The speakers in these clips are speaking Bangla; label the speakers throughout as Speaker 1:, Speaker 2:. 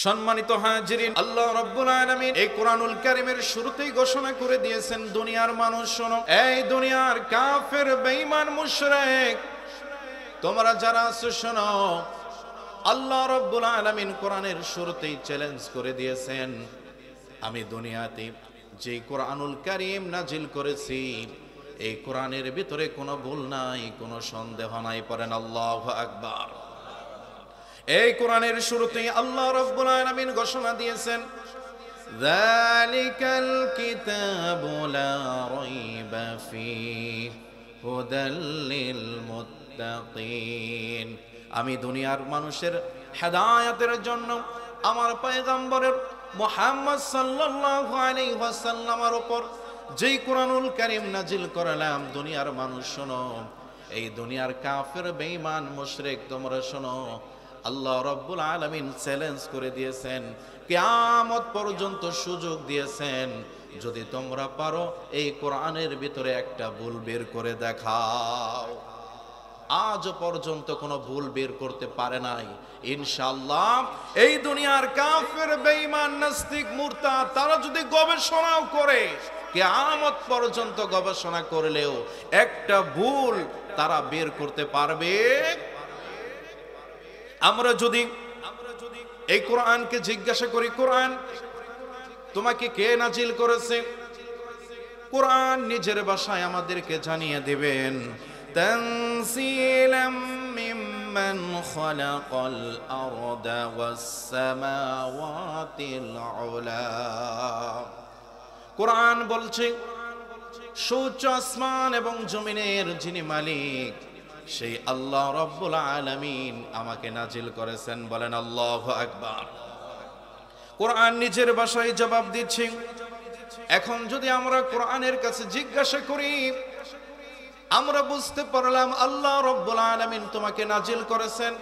Speaker 1: সম্মানিত হাজিরিন, আল্লাহ রাব্বুল আলামিন এই কোরআনুল কারীমের শুরুতেই ঘোষণা করে দিয়েছেন, দুনিয়ার মানুষ শোনো, এই দুনিয়ার কাফের বেঈমান মুশরিক তোমরা যারা আছো শোনো। আল্লাহ রাব্বুল আলামিন কোরআনের শুরুতেই চ্যালেঞ্জ করে দিয়েছেন, আমি দুনিয়াতে যে কোরআনুল কারীম নাজিল করেছি এই কোরআনের ভিতরে কোনো ভুল নাই, কোনো সন্দেহ নাই। পড়েন আল্লাহু আকবার। এই কোরআনের শুরুতেই আল্লাহ রাব্বুল আলামিন ঘোষণা দিয়েছেন, যালিকাল কিতাবু লা রাইবা ফীহি হুদাল লিল মুত্তাকিন। আমি দুনিয়ার মানুষের হেদায়েতের জন্য আমার পয়গম্বরের মুহাম্মদ সাল্লাল্লাহু আলাইহি ওয়াসাল্লামের উপর যেই কোরআনুল কারীম নাজিল করলাম, দুনিয়ার মানুষ শোনো, এই দুনিয়ার কাফের বেঈমান মুশরিক তোমরা শোনো। আল্লাহ রাব্বুল আলামিন চ্যালেঞ্জ করে দিয়েছেন, কিয়ামত পর্যন্ত সুযোগ দিয়েছেন, যদি তোমরা পারো এই কোরআনের ভিতরে একটা ভুল বের করে দেখাও। আজ পর্যন্ত কোনো ভুল বের করতে পারে নাই। ইনশাআল্লাহ এই দুনিয়ার কাফের বেঈমান নাস্তিক মুরতাদ তারা যদি গবেষণাও করে, কিয়ামত পর্যন্ত গবেষণা করলেও একটা ভুল তারা বের করতে পারবে। আমরা যদি এই কোরআনকে জিজ্ঞাসা করি, কোরআন তোমাকে কে নাজিল করেছে, কোরআন নিজের ভাষায় আমাদেরকে জানিয়ে দিবেন, তানসীলাম মিম্মান খালাকাল আরদা ওয়াস সামাওয়াতিল উলা। কোরআন বলছে, সূর্য আসমান এবং জমিনের যিনি মালিক সেই আল্লাহ রাব্বুল আলামিন আমাকে নাজিল করেছেন। বলেন আল্লাহু আকবার। কোরআন নিজের ভাষায় জবাব দিচ্ছে। এখন যদি আমরা কোরআনের কাছে জিজ্ঞাসা করি, আমরা বুঝতে পারলাম আল্লাহ রাব্বুল আলামিন তোমাকে নাজিল করেছেন।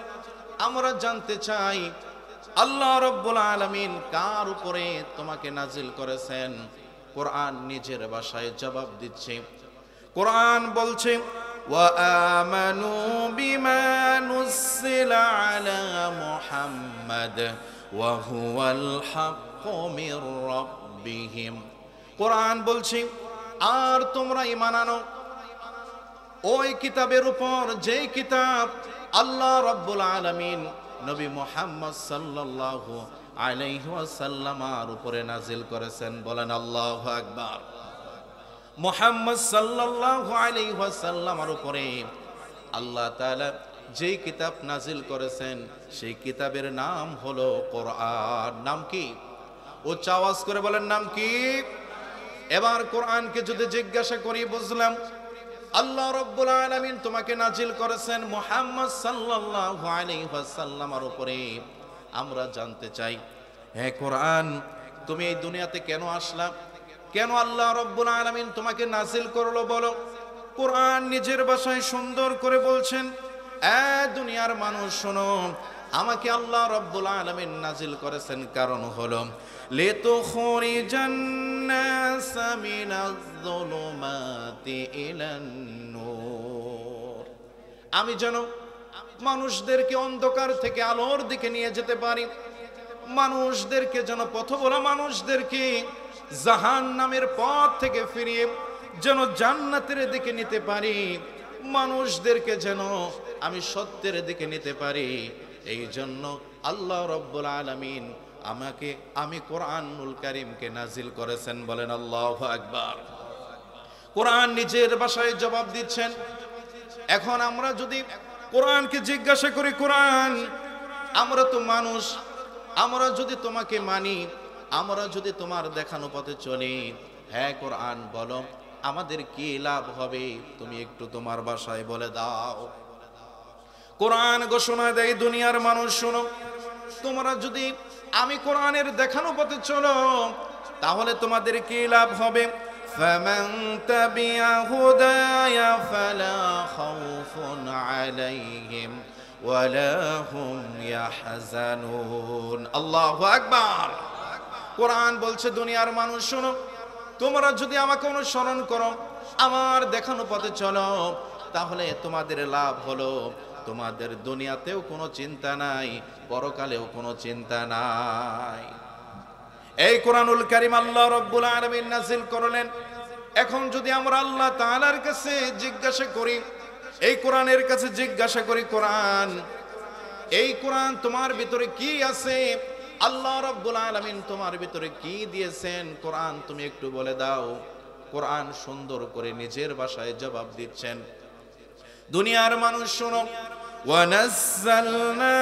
Speaker 1: আমরা জানতে চাই আল্লাহ রাব্বুল আলামিন কার উপরে তোমাকে নাজিল করেছেন। কোরআন নিজের ভাষায় জবাব দিচ্ছে। কোরআন বলছে, وآمنوا بما نزل على محمد وهو الحق من ربهم। কোরআন বলছে, আর তোমরা ঈমান আনো ওই কিতাবের উপর যেই কিতাব আল্লাহ রাব্বুল আলামিন নবী মুহাম্মদ সাল্লাল্লাহু আলাইহি ওয়াসাল্লামের উপরে নাজিল করেছেন। বলেন আল্লাহু আকবার। মুহাম্মদ সাল্লাল্লাহু আলাইহি ওয়াসাল্লামের উপরে আল্লাহ তাআলা যেই কিতাব নাজিল করেছেন সেই কিতাবের নাম হলো কোরআন। নাম কি? উচ্চ আওয়াজ করে বলেন, নাম কি? এবার কোরআনকে যদি জিজ্ঞাসা করি, বুঝলাম আল্লাহ রাব্বুল আলামিন তোমাকে নাজিল করেছেন মুহাম্মদ সাল্লাল্লাহু আলাইহি ওয়াসাল্লামের উপরে। আমরা জানতে চাই, হে কোরআন, তুমি এই দুনিয়াতে কেন আসলা? কেন আল্লাহ রাব্বুল আলামিন তোমাকে নাজিল করলো বলো? কোরআন নিজের ভাষায় সুন্দর করে বলছেন, এ দুনিয়ার মানুষ শোনো, আমাকে আল্লাহ রাব্বুল আলামিন নাজিল করেছেন কারণ হলো লিতুখরিজান নাস মিনাজ যুলুমাতি ইলান নূর। আমি যেন মানুষদেরকে অন্ধকার থেকে আলোর দিকে নিয়ে যেতে পারি, মানুষদেরকে যেন পথভোলা মানুষদেরকে জাহান্নামের পথ থেকে ফিরিয়ে যেন জান্নাতের দিকে নিতে পারি, মানুষদেরকে যেন আমি সত্যের দিকে নিতে পারি। এই জন্য আল্লাহ রাব্বুল আলামিন আমি কোরআনুল কারীমকে নাজিল করেছেন। বলেন আল্লাহু আকবার। কোরআন নিজের ভাষায় জবাব দিচ্ছেন। এখন আমরা যদি কোরআনকে জিজ্ঞাসা করি, কোরআন, আমরা তো মানুষ, আমরা যদি তোমাকে মানি, আমরা যদি তোমার দেখানো পথে চলি, হ্যাঁ কোরআন বলো আমাদের কি লাভ হবে? তুমি একটু তোমার ভাষায় বলে দাও। কোরআন ঘোষণা দেয়, দুনিয়ার মানুষ শোনো, তোমরা যদি আমি কোরআনের দেখানো পথে চলো তাহলে তোমাদের কি লাভ হবে? ফামান তাবিআ হুদায়া ফালা খাউফুন আলাইহিম ওয়ালা হুম ইয়াহজানুন। আল্লাহু আকবার। কোরআন বলছে, দুনিয়ার মানুষ শোনো, তোমরা যদি আমাকে অনুসরণ করো, আমার দেখানো পথে চলো, তাহলে তোমাদের লাভ হলো তোমাদের দুনিয়াতেও কোনো চিন্তা নাই, পরকালেও কোনো চিন্তা নাই। এই কোরআনুল কারীম আল্লাহ রাব্বুল আলামিন নাযিল করলেন। এখন যদি আমরা আল্লাহ তাআলার কাছে জিজ্ঞাসা করি, এই কোরআনের কাছে জিজ্ঞাসা করি, কোরআন, এই কোরআন তোমার ভিতরে কি আছে? আল্লাহ রাব্বুল আলামিন তোমার ভিতরে কি দিয়েছেন? কোরআন তুমি একটু বলে দাও। কোরআন সুন্দর করে নিজের ভাষায় জবাব দিচ্ছেন। দুনিয়ার মানুষ শোনো, ওয়ানাজ্জালনা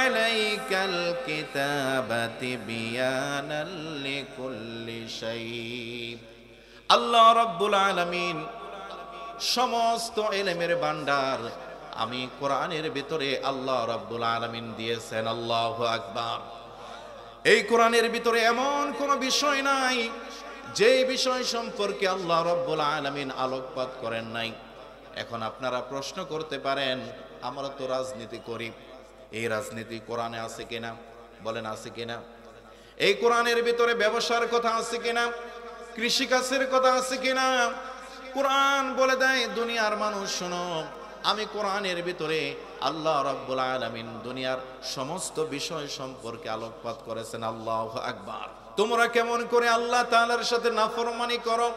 Speaker 1: আলাইকাল কিতাবা তিবয়ানাল লিকুল্লি শাই। আল্লাহ রাব্বুল আলামিন সমস্ত ইলমের ভান্ডার আমি কোরআনের ভিতরে আল্লাহ রাব্বুল আলামিন দিয়েছেন। আল্লাহু আকবার। এই কোরআনের ভিতরে এমন কোন বিষয় নাই যে বিষয় সম্পর্কে আল্লাহ রাব্বুল আলামিন আলোকপাত করেন নাই। এখন আপনারা প্রশ্ন করতে পারেন, আমরা তো রাজনীতি করি, এই রাজনীতি কোরআনে আছে কিনা? বলেন আছে কিনা? এই কোরআনের ভিতরে ব্যবসার কথা আছে কিনা? কৃষিকাজের কথা আছে কিনা? কোরআন বলে দেয়, দুনিয়ার মানুষ শোনো, আমি কোরআনের ভিতরে আল্লাহ রাব্বুল আলামিন দুনিয়ার সমস্ত বিষয় সম্পর্কে আলোকপাত করেছেন। আল্লাহু আকবার। তোমরা কেমন করে আল্লাহ তাআলার সাথে নাফরমানি করো?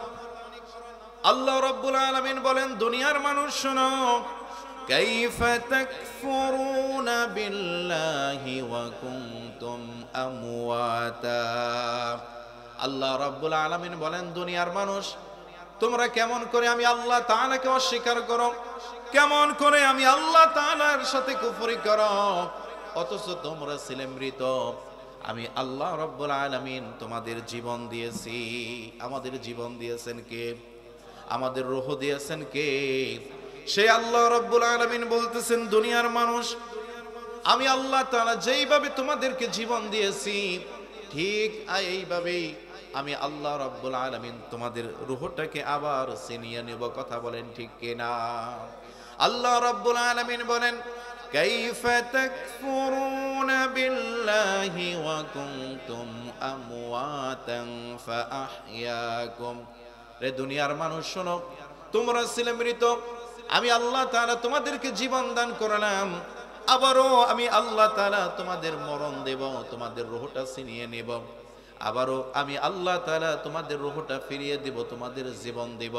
Speaker 1: আল্লাহ রাব্বুল আলামিন বলেন, দুনিয়ার মানুষ শোনো, কাইফা তাকফুরুনা বিল্লাহি ওয়া কুনতুম আমওয়াতা। আল্লাহ রাব্বুল আলামিন বলেন, দুনিয়ার মানুষ, তোমরা কেমন করে আমি আল্লাহ তাআলাকে অস্বীকার করো, কেমন করে আমি আল্লাহ তাআলার সাথে কুফরি করো, অথচ তোমরা ছিলে মৃত। আমি আল্লাহ রাব্বুল আলামিন তোমাদের জীবন দিয়েছি। আমাদের জীবন দিয়েছেন কে? আমাদের রূহ দিয়েছেন কে? সেই আল্লাহ রাব্বুল আলামিন বলতেছেন, দুনিয়ার মানুষ, আমি আল্লাহ তাআলা যেইভাবে তোমাদেরকে জীবন দিয়েছি, ঠিক এইভাবেই আমি আল্লাহ রাব্বুল আলামিন তোমাদের রূহটাকে আবার ছিনিয়ে নেব। কথা বলেন ঠিক কিনা? আল্লাহ রাব্বুল আলামিন বলেন, কাইফা তাকফুরুনা বিল্লাহি ওয়া কুনতুম আমওয়াতান ফাআহইয়াকুম। রে দুনিয়ার মানুষ শোনো, তোমরা ছিলে মৃত, আমি আল্লাহ তাআলা তোমাদেরকে জীবন দান করলাম, আবারও আমি আল্লাহ তাআলা তোমাদের মরণ দেব, তোমাদের রূহটা ছিনিয়ে নেব। আবারও আমি আল্লাহ তাআলা তোমাদের রূহটা ফিরিয়ে দেব, তোমাদের জীবন দেব।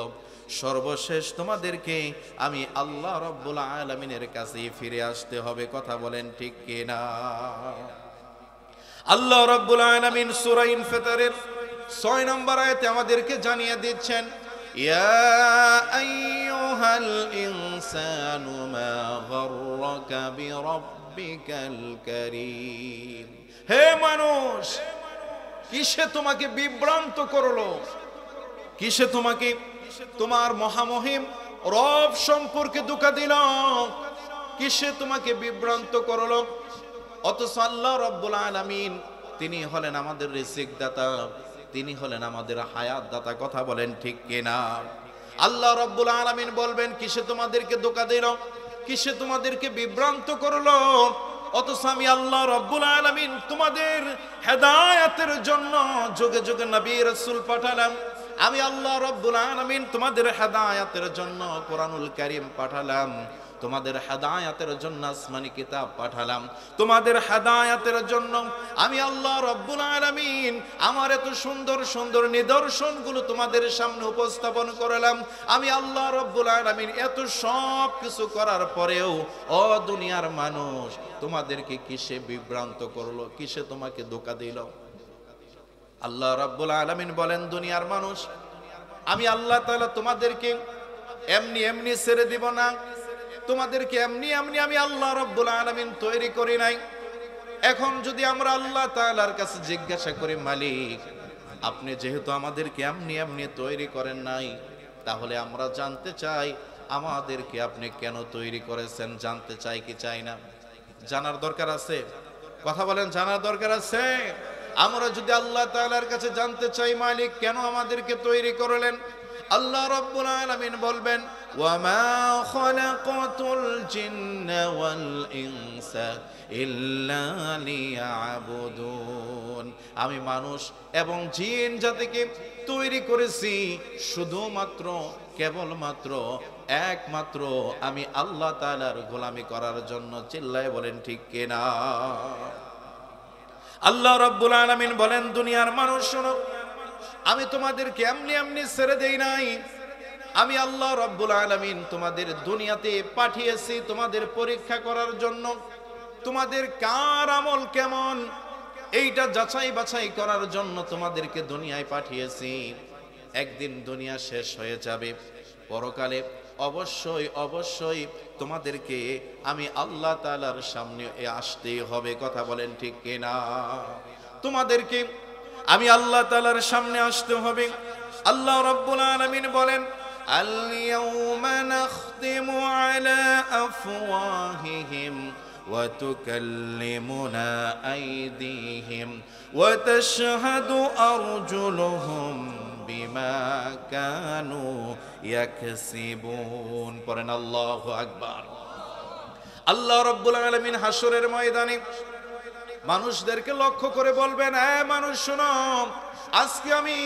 Speaker 1: সর্বশেষ তোমাদেরকে আমি আল্লাহ রাব্বুল আলামিনের কাছে ফিরে আসতে হবে। কথা বলেন ঠিক কিনা? আল্লাহ রাব্বুল আলামিন সূরা ইনফিতারের 6 নম্বর আয়াতে আমাদেরকে জানিয়ে দিচ্ছেন, ইয়া আইয়ুহাল ইনসানু মা গাররাকা বিরাব্বিকাল কারীম। হে মানুষ, কিসে তোমাকে বিভ্রান্ত করলো? কিসে তোমাকে তোমার মহামহিম রব সম্পর্কে ধোঁকা দিল? কিসে তোমাকে বিভ্রান্ত করলো? অথচ আল্লাহ রাব্বুল আলামিন তিনি হলেন আমাদের রিজিক দাতা, তিনি হলেন আমাদের হায়াত দাতা। কথা বলেন ঠিক কিনা? আল্লাহ রাব্বুল আলামিন বলবেন, কিসে তোমাদেরকে ধোঁকা দিল, কিসে তোমাদেরকে বিভ্রান্ত করলো? অথচ আমি আল্লাহ রাব্বুল আলামিন তোমাদের হেদায়েতের জন্য যুগে যুগে নবী রাসূল পাঠালাম। আমি আল্লাহ রাব্বুল আলামিন তোমাদের হেদায়েতের জন্য কোরআনুল কারীম পাঠালাম, তোমাদের হেদায়েতের জন্য আসমানি কিতাব পাঠালাম, তোমাদের হেদায়েতের জন্য আমি আল্লাহ রাব্বুল আলামিন আমার এত সুন্দর সুন্দর নিদর্শনগুলো তোমাদের সামনে উপস্থাপন করলাম। আমি আল্লাহ রাব্বুল আলামিন এত সব কিছু করার পরেও ও দুনিয়ার মানুষ, তোমাদেরকে কিসে বিভ্রান্ত করলো, কিসে তোমাকে ধোঁকা দিল? আল্লাহ রাব্বুল আলামিন বলেন, দুনিয়ার মানুষ, আমি আল্লাহ তাআলা তোমাদেরকে এমনি এমনি ছেড়ে দিব না, তোমাদেরকে এমনি এমনি আমি আল্লাহ রাব্বুল আলামিন তৈরি করি নাই। এখন যদি আমরা আল্লাহ তাআলার কাছে জিজ্ঞাসা করি, মালিক, আপনি যেহেতু আমাদেরকে এমনি এমনি তৈরি করেন নাই, তাহলে আমরা জানতে চাই আমাদেরকে আপনি কেন তৈরি করেছেন? জানতে চাই কি চাই না? জানার দরকার আছে। কথা বলেন, জানার দরকার আছে। আমরা যদি আল্লাহ তাআলার কাছে জানতে চাই, মালিক কেন আমাদেরকে তৈরি করলেন, আল্লাহ রাব্বুল আলামিন বলবেন, ওয়া মা খালাকাতুল জিন্না ওয়াল ইনসা ইল্লা লিয়াবুদুন। আমি মানুষ এবং জিন জাতিকে তৈরি করেছি শুধুমাত্র কেবলমাত্র একমাত্র আমি আল্লাহ তাআলার গোলামি করার জন্য। চিল্লায় বলেন ঠিক কিনা? আল্লাহ রাব্বুল আলামিন বলেন, দুনিয়ার মানুষ শোনো, আমি তোমাদেরকে এমনি এমনি ছেড়ে দেই নাই। আমি আল্লাহ রাব্বুল আলামিন তোমাদের দুনিয়াতে পাঠিয়েছি তোমাদের পরীক্ষা করার জন্য। তোমাদের কার আমল কেমন এইটা যাচাই বাছাই করার জন্য তোমাদেরকে দুনিয়ায় পাঠিয়েছি। একদিন দুনিয়া শেষ হয়ে যাবে, পরকালে অবশ্যই অবশ্যই তোমাদেরকে আমি আল্লাহ তাআলার সামনে আসতেই হবে। কথা বলেন ঠিক কিনা? তোমাদেরকে আমি আল্লাহ তাআলার সামনে আসতে হবে। আল্লাহ রাব্বুল আলামিন বলেন, আল ইয়াউমা নাখতিমু আলা আফওয়াহিহিম ওয়া তুকাল্লিমুনা আইদিহিম ওয়া তাশহাদু আরজুলুহুম বিমা কানু ইয়াকসিবুন। পড়েন আল্লাহু আকবার। আল্লাহ রাব্বুল আলামিন হাসরের ময়দানে মানুষদেরকে লক্ষ্য করে বলবেন, হ্যাঁ মানুষ শোনো, আজকে আমি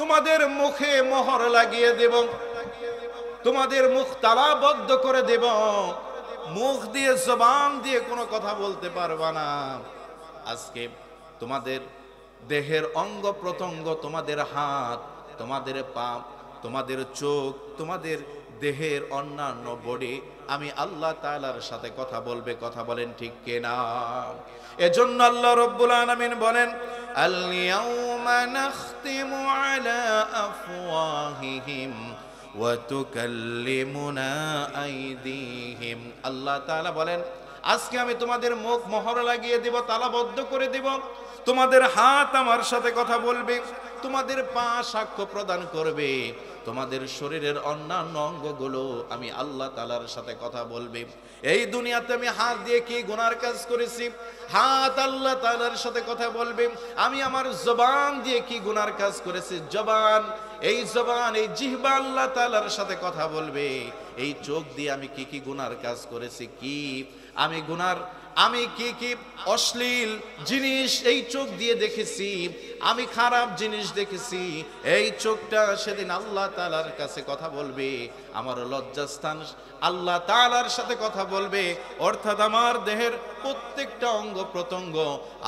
Speaker 1: তোমাদের মুখে মোহর লাগিয়ে দেব, তোমাদের মুখ তালাবদ্ধ করে দেব, মুখ দিয়ে জবান দিয়ে কোনো কথা বলতে পারবা না। আজকে তোমাদের দেহের অঙ্গ প্রত্যঙ্গ, তোমাদের হাত, তোমাদের পা, তোমাদের চোখ, তোমাদের দেহের অন্যান্য বডি আমি আল্লাহ তাআলার সাথে কথা বলবে। কথা বলেন ঠিক কিনা? এজন্য আল্লাহ রাব্বুল আলামিন বলেন, আল ইয়াউমা নাখতিমু আলা আফওয়াহিহিম ওয়া তুকাল্লিমুনা আইদিহিম। আল্লাহ তাআলা বলেন, আজকে আমি তোমাদের মুখ মোহর লাগিয়ে দেব, তালাবদ্ধ করে দেব, তোমাদের হাত আমার সাথে কথা বলবে, তোমাদের পা সাক্ষ্য প্রদান করবে, তোমাদের শরীরের অন্যান্য অঙ্গগুলো আমি আল্লাহ তাআলার সাথে কথা বলবে। এই দুনিয়াতে আমি হাত দিয়ে কি গুনার কাজ করেছি, হাত আল্লাহ তাআলার সাথে কথা বলবে। আমি আমার জবান দিয়ে কি গুনার কাজ করেছি, জবান, এই জবান, এই জিহ্বা আল্লাহ তাআলার সাথে কথা বলবে। এই চোখ দিয়ে আমি কি কি গুনার কাজ করেছি, কি আমি গুনার, আমি কি কি অশ্লীল জিনিস এই চোখ দিয়ে দেখেছি, আমি খারাপ জিনিস দেখেছি, এই চোখটা সেদিন আল্লাহ তাআলার কাছে কথা বলবে। আমার লজ্জাস্থান আল্লাহ তাআলার সাথে কথা বলবে, অর্থাৎ আমার দেহের প্রত্যেকটা অঙ্গ প্রত্যঙ্গ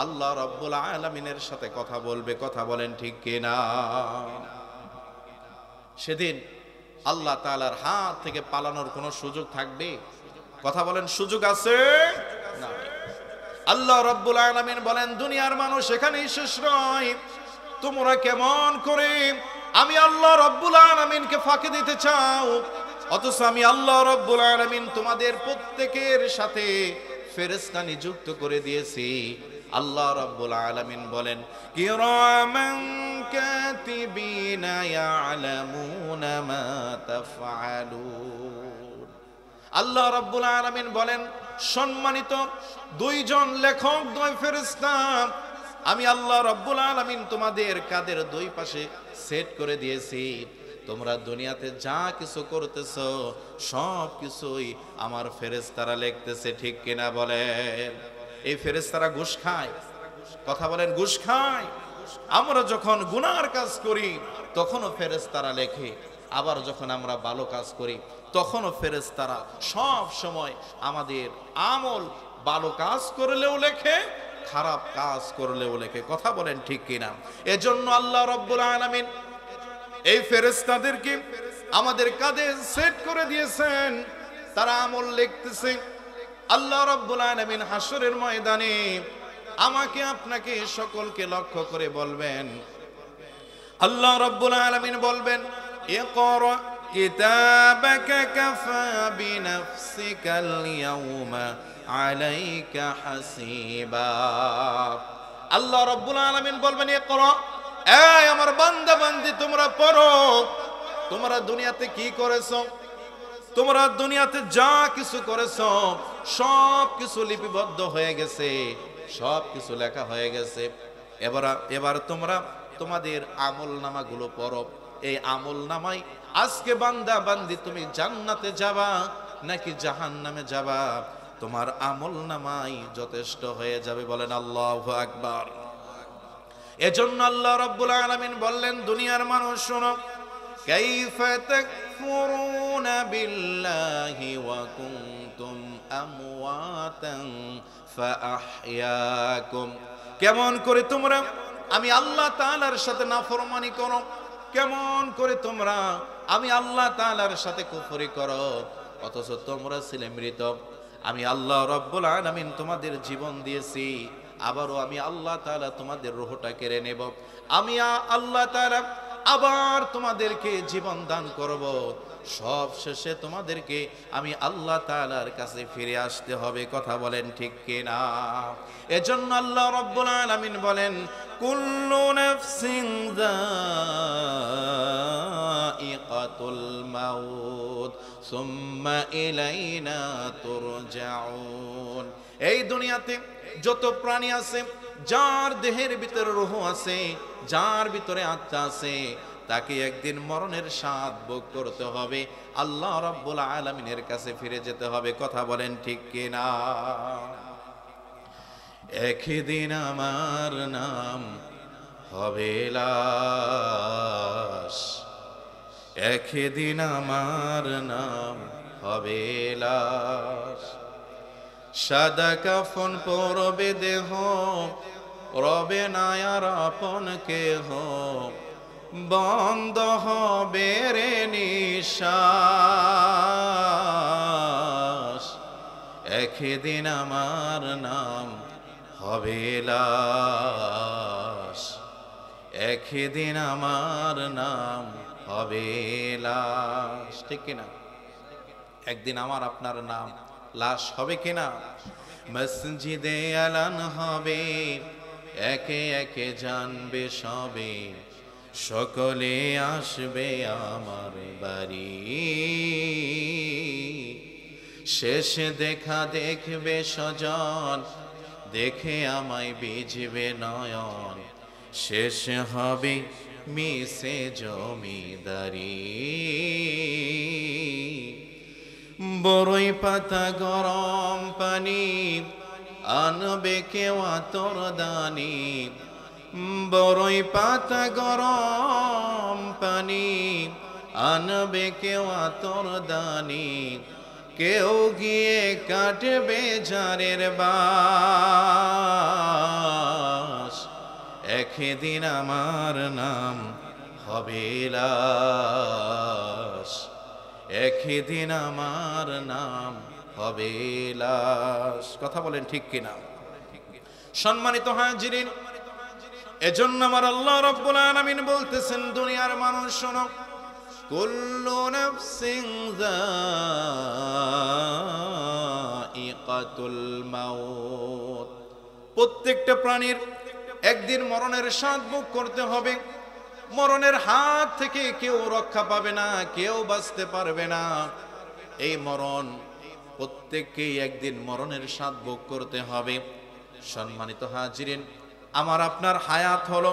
Speaker 1: আল্লাহ রাব্বুল আলামিনের সাথে কথা বলবে। কথা বলেন ঠিক কিনা? সেদিন আল্লাহ তাআলার হাত থেকে পালানোর কোনো সুযোগ থাকবে? কথা বলেন, সুযোগ আছে না? আল্লাহ রাব্বুল আলামিন বলেন, দুনিয়ার মানুষ এখানেই শেষ নয়। তোমরা কেমন করে আমি আল্লাহ রাব্বুল আলামিনকে ফাঁকি দিতে চাও, অথচ আমি আল্লাহ রাব্বুল আলামিন তোমাদের প্রত্যেকের সাথে ফেরেশতা নিযুক্ত করে দিয়েছি। আল্লাহ রাব্বুল আলামিন বলেন, কিরামান কাতিবিনা ইয়ালামুনা মা তাফআলুন। আল্লাহ রাব্বুল আলামিন বলেন, সম্মানিত দুইজন লেখক, দুই ফেরেশতা আমি আল্লাহ রাব্বুল আলামিন তোমাদের কাদের দুই পাশে সেট করে দিয়েছি। তোমরা দুনিয়াতে যা কিছু করতেছো সব কিছুই আমার ফেরেশতারা লিখতেছে। ঠিক কিনা বলেন? এই ফেরেশতারা ঘুষ খায়। কথা বলেন, ঘুষ খায়। আমরা যখন গুনার কাজ করি তখনও ফেরেশতারা লেখে, আবার যখন আমরা ভালো কাজ করি তখনও ফেরেশতারা সব সময় আমাদের আমল, ভালো কাজ করলেও লেখে, খারাপ কাজ করলেও লেখে। কথা বলেন ঠিক কিনা? এজন্য আল্লাহ রাব্বুল আলামিন এই ফেরেশতাদেরকে আমাদের কাঁধে সেট করে দিয়েছেন, তারা আমল লিখতেছে। আল্লাহ রাব্বুল আলামিন হাসরের ময়দানে আমাকে আপনাকে সকলকে লক্ষ্য করে বলবেন, আল্লাহ রাব্বুল আলামিন বলবেন, ইকরা কিতাবাকা কাফা বিনাফসিকাল ইয়াউমা আলাইকা হাসিবা। আল্লাহ রাব্বুল আলামিন বলবেন, ইকরা, এই আমার বান্দা বান্দি তোমরা পড়ো। তোমরা দুনিয়াতে কি করেছো, তোমরা দুনিয়াতে যা কিছু করেছো সব কিছু লিপিবদ্ধ হয়ে গেছে, সব কিছু লেখা হয়ে গেছে। এবার তোমরা তোমাদের আমল নামাগুলো পড়ো। এই আমল নামাই আজকে বান্দা বান্দি তুমি জান্নাতে যাবা নাকি জাহান্নামে যাবা, তোমার আমল নামাই যথেষ্ট হয়ে যাবে। বলেন আল্লাহু আকবার। এজন্য আল্লাহ রাব্বুল আলামিন বললেন, দুনিয়ার মানুষ শোনো, কাইফা তাকফুরুনা বিল্লাহি ওয়া কুনতুম আমওয়াতান ফাআহইয়াকুম। কেমন করে তোমরা আমি আল্লাহ তাআলার সাথে নাফরমানি করো, কেমন করে তোমরা আমি আল্লাহ তাআলার সাথে কুফরি করো, অথচ তোমরা ছিলে মৃত। আমি আল্লাহ রব্বুল আলামিন তোমাদের জীবন দিয়েছি, আবারও আমি আল্লাহ তাআলা তোমাদের রূহটা কেড়ে নেব। আমি আল্লাহ তাআলা আবার তোমাদেরকে জীবন দান করব, সব শেষে তোমাদেরকে আমি আল্লাহ তাআলার কাছে ফিরে আসতে হবে। কথা বলেন ঠিক কিনা? এজন্য আল্লাহ রব্বুল আলামিন বলেন, কুল্লু নাফসিন যায়িকাতুল মাউত সুম্মা ইলাইনা তুরজাউন। এই দুনিয়াতে যত প্রাণী আছে, যার দেহের ভিতরে রূহ আছে, যার ভিতরে আত্মা আছে, তাকে একদিন মরণের স্বাদ ভোগ করতে হবে, আল্লাহ রাব্বুল আলামিনের কাছে ফিরে যেতে হবে। কথা বলেন ঠিক কিনা? একদিন আমার নাম হবে লাশ, একদিন আমার নাম হবে লাশ। সাদা কাফন পরবে দেহ, রবে না আর আপন কেহ, বন্ধ হবে রে নিঃশ্বাস। একদিন আমার নাম হবে লাশ, একদিন আমার নাম হবে লাশ। ঠিক কিনা? একদিন আমার আপনার নাম লাশ হবে কিনা? মসজিদে এলান হবে, একে একে জানবে সবে, সকলে আসবে আমার বাড়ি। শেষ দেখা দেখবে স্বজন, দেখে আমায় বিজবে নয়ন, শেষ হবে মিশে জমিদারি। বড়ই পাতা গরম পানি আনবে কেউ আতর দানি, বড়ই পাতা গরম পানি আনবে কেউ আতর দানি, কেউ গিয়ে কাটবে জারের বাস। একদিন আমার নাম হবে লাশ, একদিন আমার নাম হবে লাশ। কথা বলেন ঠিক কিনা? সম্মানিত হাজিরিন, এজন্য আমার আল্লাহ রাব্বুল আলামিন বলতেছেন, দুনিয়ার মানুষ শোনো, কুল্লু নাফসিন যায়িকাতুল মাউত। প্রত্যেকটা প্রাণীর একদিন মরণের স্বাদ ভোগ করতে হবে। মরণের হাত থেকে কেউ রক্ষা পাবে না, কেউ বাঁচতে পারবে না। এই মরণ প্রত্যেককেই একদিন মরণের স্বাদ ভোগ করতে হবে। সম্মানিত হাজিরিন, আমার আপনার হায়াত হলো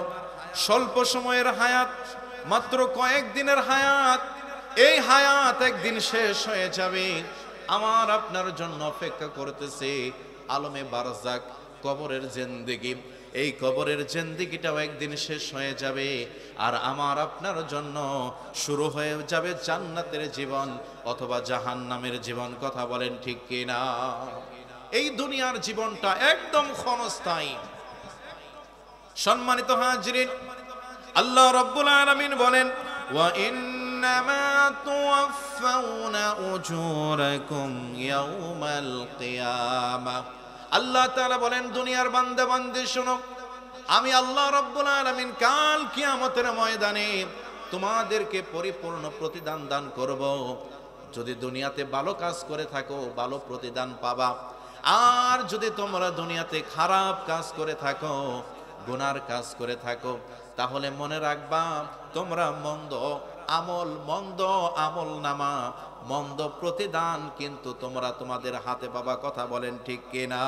Speaker 1: স্বল্প সময়ের হায়াত, মাত্র কয়েকদিনের হায়াত। এই হায়াত একদিন শেষ হয়ে যাবে। আমার আপনার জন্য অপেক্ষা করতেছে আলমে বারজাক, কবরের জিন্দেগি। এই কবরের জিন্দেগিটাও একদিন শেষ হয়ে যাবে, আর আমার আপনার জন্য শুরু হয়ে যাবে জান্নাতের জীবন অথবা জাহান্নামের জীবন। কথা বলেন ঠিক কিনা? এই দুনিয়ার জীবনটা একদম ক্ষণস্থায়ী। সম্মানিত হাজিরিন, আল্লাহ রাব্বুল আলামিন বলেন, ওয়া ইন্নামা তুওয়াফাউনা উজুরাকুম ইয়াউমাল কিয়ামাহ। আল্লাহ তাআলা বলেন, দুনিয়ার বান্দা বান্দি শোনো, আমি আল্লাহ রাব্বুল আলামিন কাল কিয়ামতের ময়দানে তোমাদেরকে পরিপূর্ণ প্রতিদান দান করব। যদি দুনিয়াতে ভালো কাজ করে থাকো, ভালো প্রতিদান পাবা। আর যদি তোমরা দুনিয়াতে খারাপ কাজ করে থাকো, গুনার কাজ করে থাকো, তাহলে মনে রাখবা তোমরা মন্দ আমল নামা, মন্দ প্রতিদান কিন্তু তোমরা তোমাদের হাতে পাবা। কথা বলেন ঠিক কিনা?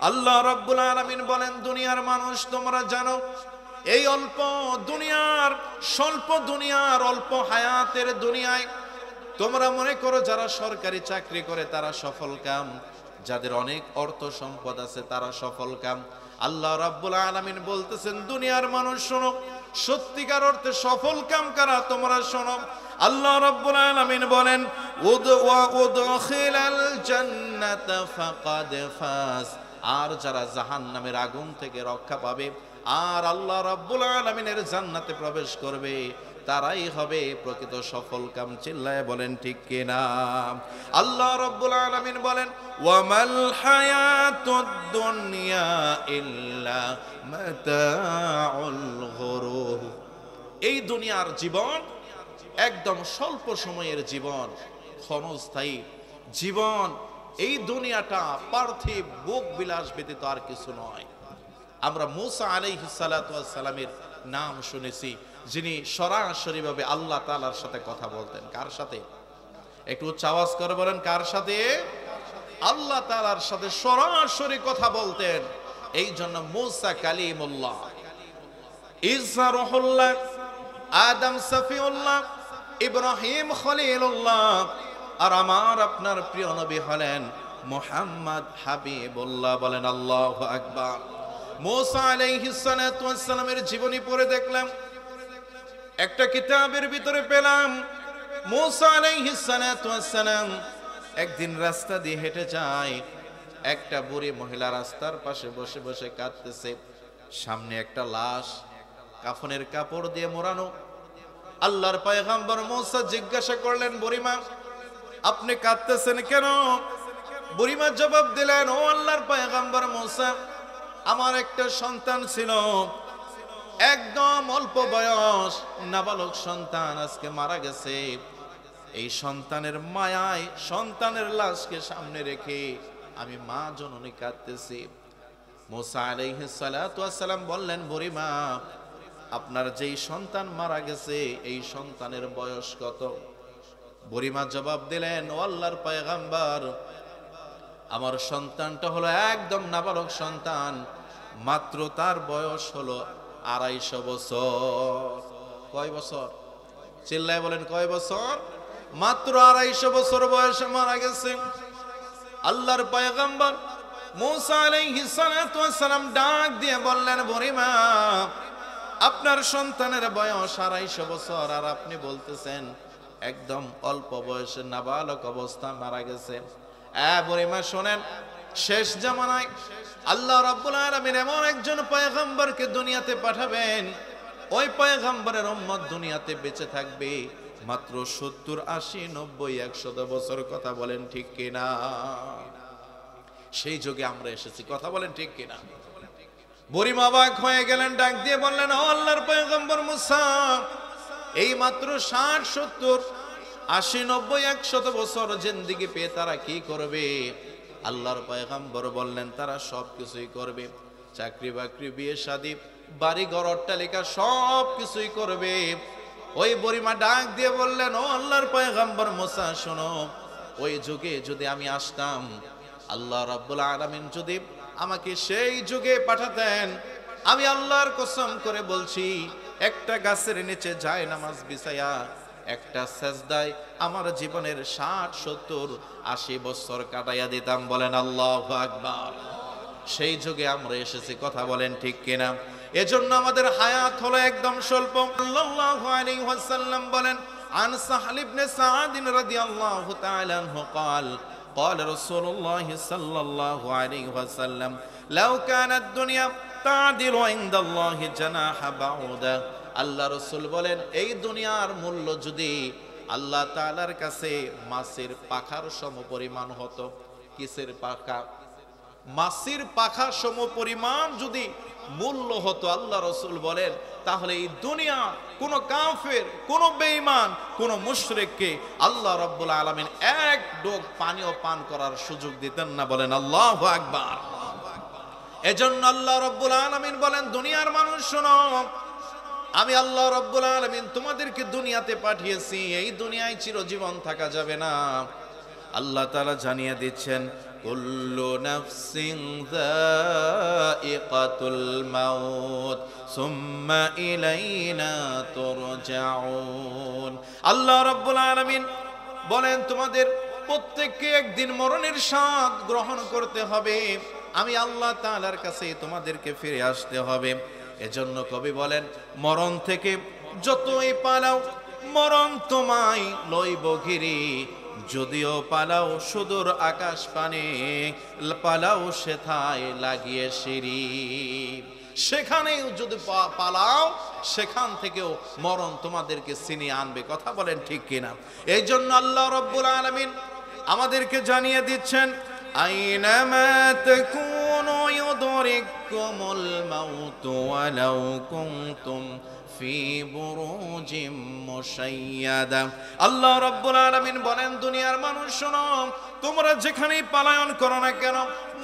Speaker 1: আল্লাহ রাব্বুল আলামিন বলেন, দুনিয়ার মানুষ তোমরা জানো, এই অল্প দুনিয়ার, স্বল্প দুনিয়ার, অল্প হায়াতের দুনিয়ায় তোমরা মনে করো যারা সরকারি চাকরি করে তারা সফল কাম, যাদের অনেক অর্থ সম্পদ আছে তারা সফল কাম। আল্লাহ রাব্বুল আলামিন বলতেছেন দুনিয়ার মানুষ শোনো, সত্যিকার অর্থে সফল কাম কারা তোমরা শোনো। আল্লাহ রাব্বুল আলামিন বলেন উদখিলাল জান্নাতা ফাকাদ ফাজ, আর যারা জাহান্নামের আগুন থেকে রক্ষা পাবে আর আল্লাহ রাব্বুল আলামিনের জান্নাতে প্রবেশ করবে, তারাই হবে প্রকৃত সফল কাম। চিল্লায় বলেন ঠিক কিনা? আল্লাহ রাব্বুল আলামিন বলেন ওয়ামাল হায়াতুদ দুনিয়া ইল্লা মাতাউল গুরুর, এই দুনিয়ার জীবন একদম স্বল্প সময়ের জীবন, ক্ষণস্থায়ী জীবন। এই দুনিয়াটা পার্থিব ভোগ বিলাস ব্যতীত আর কিছু নয়। আমরা মূসা আলাইহিস সালাতু ওয়াস সালামের নাম শুনেছি, যিনি সরাসরি ভাবে আল্লাহ তাআলার সাথে কথা বলতেন। কার সাথে? একটু উচ্চ আওয়াজ করে বলেন, কার সাথে? আল্লাহ তাআলার সাথে সরাসরি কথা বলতেন। এই জন্য মূসা কালিমুল্লাহ, ঈসা রূহুল্লাহ, আদম সফিউল্লাহ, ইব্রাহিম খলিলুল্লাহ, আর আমার আপনার প্রিয় নবী হলেন মুহাম্মদ হাবিবুল্লাহ। বলেন আল্লাহু আকবার। মূসা আলাইহিস সালাতু ওয়াস সালামের জীবনী পড়ে দেখলাম, একটা কিতাবের ভিতরে পেলাম মূসা আলাইহিস সালাতু ওয়াস সালাম একদিন রাস্তা দিয়ে হেঁটে যায়। একটা বুড়ি মহিলা রাস্তার পাশে বসে বসে কাঁদতেছে। সামনে একটা লাশ, কাফনের কাপড় দিয়ে মোড়ানো। আল্লাহর পয়গম্বর মূসা জিজ্ঞাসা করলেন, বুড়িমা আপনি কাঁদতেছেন কেন? বুড়িমা জবাব দিলেন, ও আল্লাহর পয়গম্বর মূসা, আমার একটা সন্তান ছিল, একদম অল্প বয়স, নাবালক সন্তান, আজকে মারা গেছে। এই সন্তানের মায়ায় সন্তানের লাশকে সামনে রেখে আমি মা জননী কাঁদতেছি। মূসা আলাইহিস সালাতু ওয়াস সালাম বললেন, বুড়িমা আপনার যেই সন্তান মারা গেছে এই সন্তানের বয়স কত? বুড়িমা জবাব দিলেন, ও আল্লাহর পয়গম্বর, আমার সন্তানটা হলো একদম নাবালক সন্তান, মাত্র তার বয়স হলো 250 বছর। কয় বছর? চিল্লায় বলেন কয় বছর? মাত্র 250 বছর বয়সে মারা গেছে। আল্লাহর পয়গম্বর মূসা আলাইহিস সালাতু ওয়াস সালাম ডাক দিয়ে বললেন, বুড়িমা আপনার সন্তানের বয়স 250 বছর, আর আপনি বলতেছেন একদম অল্প বয়সে নাবালক অবস্থা মারা গেছে। বুড়িমা শোনেন, শেষ জামানায় আল্লাহ রাব্বুল আলামিন এমন একজন পয়গম্বরকে দুনিয়াতে পাঠাবেন, ওই পয়গম্বরের উম্মত দুনিয়াতে বেঁচে থাকবে মাত্র 70, 80, 90, 100 বছর। কথা বলেন ঠিক কিনা? সেই যুগে আমরা এসেছি। কথা বলেন ঠিক কিনা? বুড়িমা অবাক হয়ে গেলেন, ডাক দিয়ে বললেন, ও আল্লাহর পয়গম্বর মূসা, এই মাত্র 60, 70, 80, 90, 100 বছর জিন্দেগি পেয়ে তারা কি করবে? আল্লাহর পয়গম্বর বললেন, তারা সব কিছুই করবে। চাকরি বাকরি, বিয়ে শাদী, বাড়ি ঘর, অট্টালিকা সব কিছুই করবে। ওই বুড়িমা ডাক দিয়ে বললেন, ও আল্লাহর পয়গম্বর মূসা শোনো, ওই যুগে যদি আমি আসতাম, আল্লাহ রাব্বুল আলামিন যদি আমাকে সেই যুগে পাঠাতেন, আমি আল্লাহর কসম করে বলছি একটা গাছের নিচে যায় নামাজ বিছায়া একটা সেজদায় আমার জীবনের 60, 70, 80 বছর কাটাইয়া দিতাম। বলেন আল্লাহু আকবার। সেই যুগে আমরা এসেছি। কথা বলেন ঠিক কিনা? এজন্য আমাদের হায়াত হলো একদম স্বল্প। সাল্লাল্লাহু আলাইহি ওয়াসাল্লাম বলেন, আন সাহল ইবনে সাদ রাদিয়াল্লাহু তাআলা আনহু قال قال رسول الله صلى الله عليه وسلم لو كانت الدنيا تعدل عند الله جناح بعوضة। আল্লাহ রাসূল বলেন, এই দুনিয়ার মূল্য যদি আল্লাহ তাআলার কাছে মাছের পাখার সমপরিমাণ হতো। কিসের পাখা? মাছের পাখা সমপরিমাণ যদি মূল্য হতো, আল্লাহ রাসূল বলেন, তাহলে এই দুনিয়া কোন কাফের, কোন বেঈমান, কোন মুশরিককে আল্লাহ রাব্বুল আলামিন এক ডোক পানিও পান করার সুযোগ দিতেন না। বলেন আল্লাহু আকবার। এজন্য আল্লাহ রাব্বুল আলামিন বলেন, দুনিয়ার মানুষ শোনো, আমি আল্লাহ রাব্বুল আলামিন তোমাদেরকে দুনিয়াতে পাঠিয়েছি, এই দুনিয়ায় চিরজীবন থাকা যাবে না। আল্লাহ তাআলা জানিয়ে দিচ্ছেন, কুল্লু নাফসিন যায়িকাতুল মাউত সুম্মা ইলাইনা তুরজাউন। আল্লাহ রাব্বুল আলামিন বলেন, তোমাদের প্রত্যেককে একদিন মরণের স্বাদ গ্রহণ করতে হবে। আমি আল্লাহ তাআলার কাছে তোমাদেরকে ফিরে আসতে হবে। এজন্য কবি বলেন, মরণ থেকে যতই পালাও মরণ তোমায় লইব ঘিরে, যদিও পালাও সুদূর আকাশ পানে, পালাও সেথায় লাগিয়ে সিঁড়ি। সেখানেও যদি পালাও সেখান থেকেও মরণ তোমাদেরকে ছিনিয়ে আনবে। কথা বলেন ঠিক কিনা? এই জন্য আল্লাহ রাব্বুল আলামিন আমাদেরকে জানিয়ে দিচ্ছেন, আইনামা তাকুনু ইউদরিকুমুল মাউতু ওয়ালাউ কুনতুম ফি বুরুজিম মুশাইয়াদা। আল্লাহ রাব্বুল আলামিন বলেন, দুনিয়ার মানুষ শোনো, তোমরা যেখানেই পলায়ন করো না কেন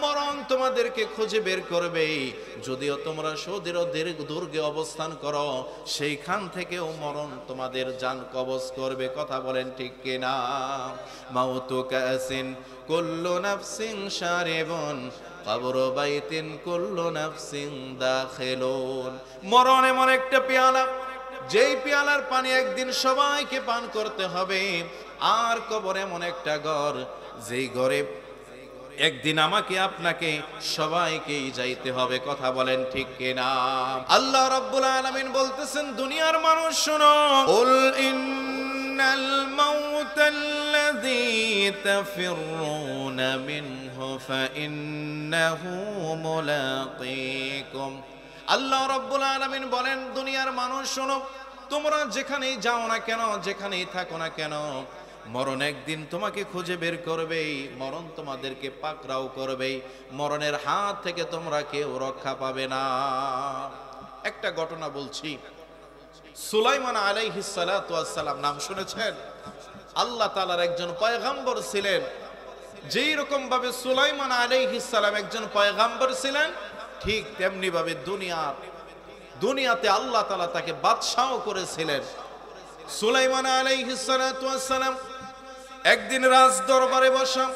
Speaker 1: মরণ তোমাদেরকে খুঁজে বের করবে। যদিও তোমরা দুর্গে অবস্থান করো সেইখান থেকেও মরণ তোমাদের জান কবজ করবে। কথা বলেন ঠিক কিনা? মাউতু কাসিন কুল্লু নাফসিন শারিবুন কবরু বাইতিন কুল্লু নাফসিন দাখিলুন। মরণ এমন একটা পেয়ালা, যেই পেয়ালার পানি একদিন সবাইকে পান করতে হবে। আর কবর এমন একটা ঘর, যেই ঘরে একদিন আমাকে আপনাকে সবাইকেই যাইতে হবে। কথা বলেন ঠিক কিনা? আল্লাহ রাব্বুল আলামিন বলতেছেন, দুনিয়ার মানুষ শোনো, কুল ইন্নাল মাউতাল্লাযী তাফিরুনা মিনহু ফাইন্নাহু মুলাকীকুম। আল্লাহ রাব্বুল আলামিন বলেন, দুনিয়ার মানুষ শোনো, তোমরা যেখানেই যাও না কেন, যেখানেই থাকো না কেন, মরণ একদিন তোমাকে খুঁজে বের করবেই, মরণ তোমাদেরকে পাকড়াও করবেই। মরণের হাত থেকে তোমরা কেউ রক্ষা পাবে না। একটা ঘটনা বলছি, সুলাইমান আলাইহিস সালাতু ওয়াস সালাম নাম শুনেছেন? আল্লাহ তাআলার একজন পয়গম্বর ছিলেন। যেই রকম ভাবে সুলাইমান আলাইহিস সালাম একজন পয়গম্বর ছিলেন, ঠিক তেমনি ভাবে দুনিয়াতে আল্লাহ তাআলা তাকে বাদশাহ করেছিলেন। সুলাইমান আলাইহিস সালাতু ওয়াস সালাম একদিন রাজ দরবারে বসা,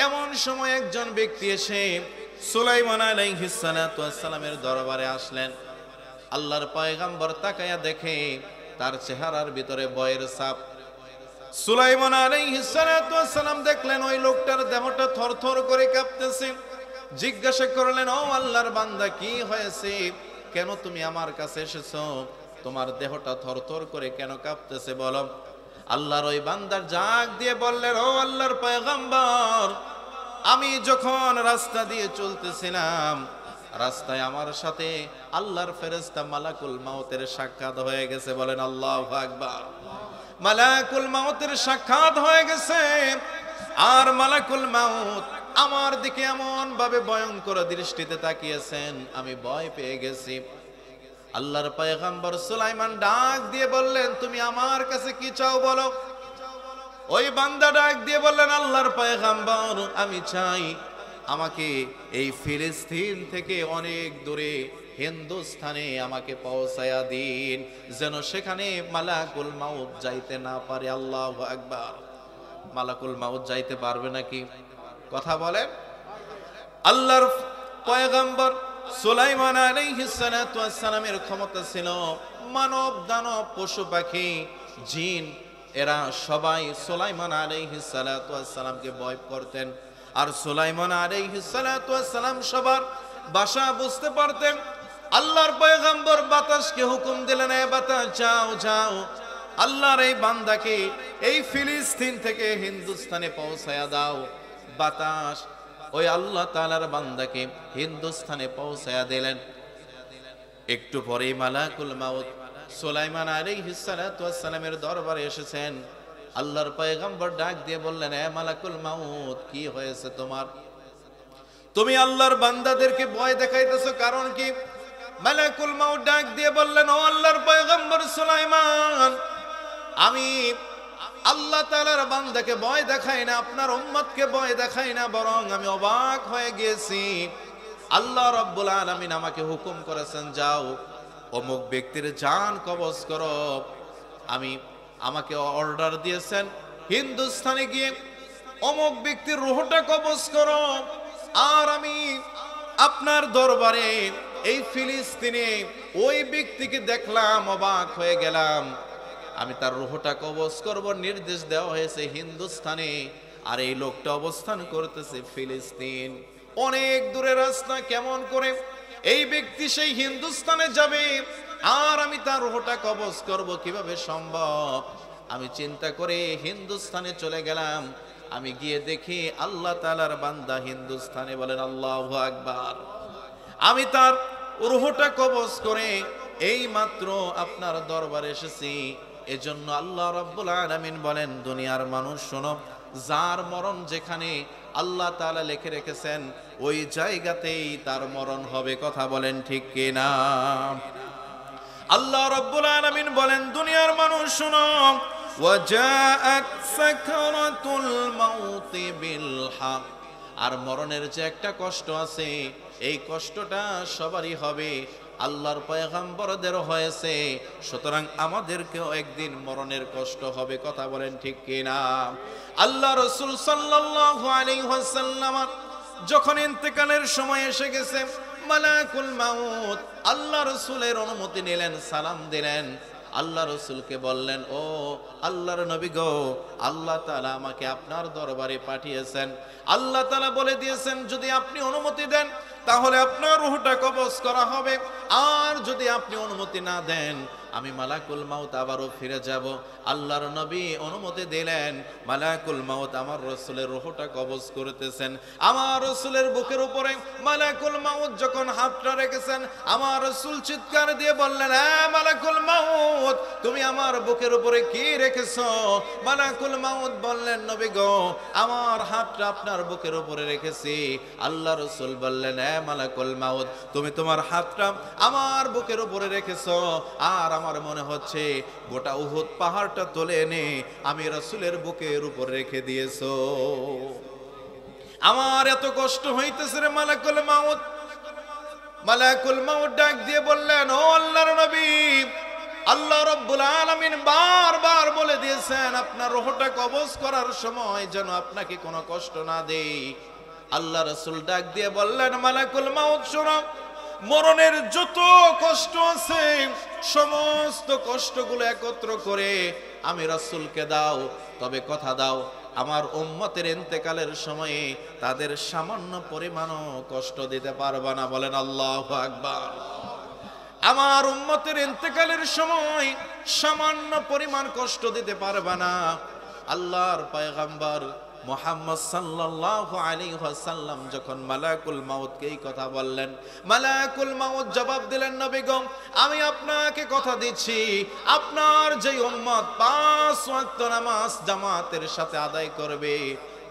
Speaker 1: এমন সময় একজন ব্যক্তি এসে সুলাইমান আলাইহিস সালাতু ওয়াস সালামের দরবারে আসলেন। আল্লাহর পয়গম্বর তাকায়া দেখে তার চেহারার ভিতরে ভয়ের ছাপ। সুলাইমান আলাইহিস সালাতু ওয়াস সালাম দেখলেন ওই লোকটার দেহটা থরথর করে কাঁপতেছে। জিজ্ঞাসা করলেন, ও আল্লাহর বান্দা, কি হয়েছে? কেন তুমি আমার কাছে এসেছো? তোমার দেহটা থরথর করে কেন কাঁপতেছে বলো। আল্লাহর ওই বান্দার জাগ দিয়ে বললেন, ও আল্লাহর পয়গম্বর, আমি যখন রাস্তা দিয়ে চলতেছিলাম, রাস্তায় আমার সাথে আল্লাহর ফেরেশতা মালাকুল মাউতের সাক্ষাৎ হয়ে গেছে। বলেন আল্লাহু আকবার। মালাকুল মাউতের সাক্ষাৎ হয়ে গেছে। আর মালাকুল মাউত আমার দিকে এমন ভাবে ভয়ঙ্কর দৃষ্টিতে তাকিয়েছেন, আমি ভয় পেয়ে গেছি। আল্লাহর পয়গম্বর সুলাইমান ডাক দিয়ে বললেন, তুমি আমার কাছে কি চাও বলো। ওই বান্দা ডাক দিয়ে বললেন, আল্লাহর পয়গম্বর, আমি চাই আমাকে এই ফিলিস্তিন থেকে অনেক দূরে হিন্দুস্তানে আমাকে পৌঁছায়া দিন, যেন সেখানে মালাকুল মাউত যাইতে না পারে। আল্লাহু আকবার। মালাকুল মাউত যাইতে পারবে নাকি? কথা বলেন। আল্লাহর পয়গম্বর সুলাইমান আলাইহিস সালাতু ওয়াস সালামের ক্ষমতা ছিল, মানব দানব পশু পাখি জিন এরা সবাই সুলাইমান আলাইহিস সালাতু ওয়াস সালামকে ভয় করতেন। আর সুলাইমান আলাইহিস সালাতু ওয়াস সালাম সবার ভাষা বুঝতে পারতেন। আল্লাহর পয়গম্বর বাতাসকে হুকুম দিলেন, এ বাতাস যাও যাও, আল্লাহর এই বান্দাকে এই ফিলিস্তিন থেকে হিন্দুস্তানে পৌঁছায়া দাও। বাতাস ওই আল্লাহ তাআলার বান্দাকে হিন্দুস্তানে পৌঁছায়া দিলেন। একটু পরেই মালাকুল মাউত সুলাইমান আলাইহিস সালাতু ওয়াস সালামের দরবারে এসেছেন। আল্লাহর পয়গম্বর ডাক দিয়ে বললেন, এ মালাকুল মাউত, কি হয়েছে তোমার? তুমি আল্লাহর বান্দাদেরকে ভয় দেখাইতেছো, কারণ কি? মালাকুল মাউত ডাক দিয়ে বললেন, ও আল্লাহর পয়গম্বর সুলাইমান, আমি আল্লাহ তাআলার বান্দাকে ভয় দেখাই না, আপনার উম্মতকে ভয় দেখাই না, বরং আমি অবাক হয়ে গিয়েছি। আল্লাহ রাব্বুল আলামিন আমাকে হুকুম করেছেন, যাও অমুক ব্যক্তির জান কবজ করো। আমাকে অর্ডার দিয়েছেন হিন্দুস্তানে গিয়ে অমুক ব্যক্তির রূহটা কবজ করো। আর আমি আপনার দরবারে এই ফিলিস্তিনে ওই ব্যক্তিকে দেখলাম, অবাক হয়ে গেলাম। আমি তার রূহটা কবজ করব, নির্দেশ দেওয়া হয়েছে হিন্দুস্তানে, আর এই লোকটা অবস্থান করতেছে ফিলিস্তিন। অনেক দূরের রাস্তা, কেমন করে এই ব্যক্তি সেই হিন্দুস্তানে যাবে আর আমি তার রূহটা কবজ করব, কিভাবে সম্ভব? আমি চিন্তা করে হিন্দুস্তানে চলে গেলাম। আমি গিয়ে দেখি আল্লাহ তাআলার বান্দা হিন্দুস্তানে, বলেন আল্লাহু আকবার। আমি তার রূহটা কবজ করে এই মাত্র আপনার দরবারে এসেছি। এজন্য আল্লাহ রাব্বুল আলামিন বলেন, দুনিয়ার মানুষ শোনো, যার মরণ যেখানে আল্লাহ তাআলা লিখে রেখেছেন ওই জায়গাতেই তার মরণ হবে। কথা বলেন ঠিক কিনা? আল্লাহ রাব্বুল আলামিন বলেন, দুনিয়ার মানুষ শোনো, ওয়াজাআত সাকরাতুল মাউতি বিল হক। আর মরণের যে একটা কষ্ট আছে, এই কষ্টটা সবারই হবে, আল্লাহর পয়গম্বরদেরও হয়েছে, সুতরাং আমাদেরকেও একদিন মরণের কষ্ট হবে। কথা বলেন ঠিক কিনা? আল্লাহ রাসূল সাল্লাল্লাহু আলাইহি ওয়াসাল্লাম যখন ইন্তেকালের সময় এসে গেছে, মালাকুল মাউত আল্লাহ রাসূলের অনুমতি নিলেন, সালাম দিলেন। আল্লাহ রাসূলকে বললেন, ও আল্লাহর নবী গো, আল্লাহ তাআলা আমাকে আপনার দরবারে পাঠিয়েছেন। আল্লাহ তাআলা বলে দিয়েছেন, যদি আপনি অনুমতি দেন তাহলে আপনার রূহটা কবজ করা হবে, আর যদি আপনি অনুমতি না দেন আমি মালাকুল মাউত আবারও ফিরে যাব। আল্লাহর নবী অনুমতি দিলেন, মালাকুল মাউত আমার রাসূলের রূহটা কবজ করতেছেন। আমার রাসূলের বুকের উপরে মালাকুল মাউত যখন হাতটা রেখেছেন, আমার রাসূল চিৎকার দিয়ে বললেন, হ্যাঁ মালাকুল মাউত, তুমি আমার বুকের উপরে কি রেখেছো? মালাকুল মাউত বললেন, নবী গো, আমার হাতটা আপনার বুকের উপরে রেখেছি। আল্লাহ রাসূল বললেন, হ্যাঁ মালাকুল মাউত, তুমি তোমার হাতটা আমার বুকের উপরে রেখেছো, আর আমার মনে হচ্ছে গোটা উহুদ পাহাড়টা তুলে এনে আমি রাসূলের বুকের উপর রেখে দিয়েছো। আমার এত কষ্ট হইতেছে রে মালাকুল মাউত। মালাকুল মাউত ডাক দিয়ে বললেন, ও আল্লাহর নবী, আল্লাহ রাব্বুল আলামিন বারবার বলে দিয়েছেন আপনার রূহটা কবজ করার সময় যেন আপনাকে কোনো কষ্ট না দেই। আল্লাহ রাসূল ডাক দিয়ে বললেন, মালাকুল মাউত শোনো, মরণের যত কষ্ট আছে সমস্ত কষ্টগুলো একত্র করে আমি রাসূলকে দাও, তবে কথা দাও আমার উম্মতের ইন্তেকালের সময়ে তাদের সামান্য পরিমাণও কষ্ট দিতে পারবে না। বলেন আল্লাহু আকবার। আমার উম্মতের ইন্তেকালের সময় সামান্য পরিমাণ কষ্ট দিতে পারবে না। আল্লাহর পয়গম্বর মুহাম্মদ সাল্লাল্লাহু আলাইহি ওয়াসাল্লাম যখন মালাকুল মাউতকে এই কথা বললেন, মালাকুল মাউত জবাব দিলেন, নবী গো, আমি আপনাকে কথা দিচ্ছি, আপনার যে উম্মত 5 ওয়াক্ত নামাজ জামাতের সাথে আদায় করবে,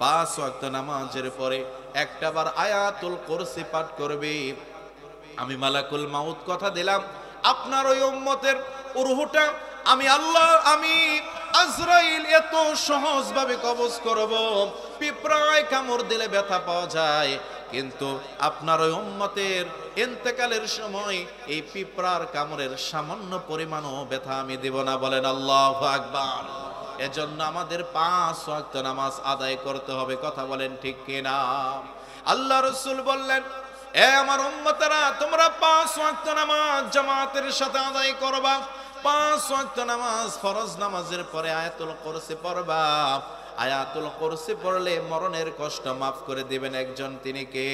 Speaker 1: 5 ওয়াক্ত নামাজের পরে একটাবার আয়াতুল কুরসি পাঠ করবে, আমি মালাকুল মাউত কথা দিলাম আপনার ওই উম্মতের রূহটা আমি আল্লাহ, আমি আজরাইল এত সহজভাবে কবজ করব। পিঁপড়ায় কামড় দিলে ব্যথা পাওয়া যায়, কিন্তু আপনার ওই উম্মতের ইন্তেকালের সময় এই পিঁপড়ার কামড়ের সামান্য পরিমাণও ব্যথা আমি দেব না। বলেন আল্লাহু আকবার। এজন্য আমাদের 5 ওয়াক্ত নামাজ আদায় করতে হবে। কথা বলেন ঠিক কিনা? আল্লাহ রাসূল বললেন, এ আমার উম্মতেরা, তোমরা 5 ওয়াক্ত নামাজ জামাতের সাথে আদায় করবা। 5 ওয়াক্ত নামাজ ফরজ নামাজের পরে আয়াতুল কুরসি পড়বা। আয়াতুল কুরসি পড়লে মরণের কষ্ট মাফ করে দিবেন একজন, তিনি কে?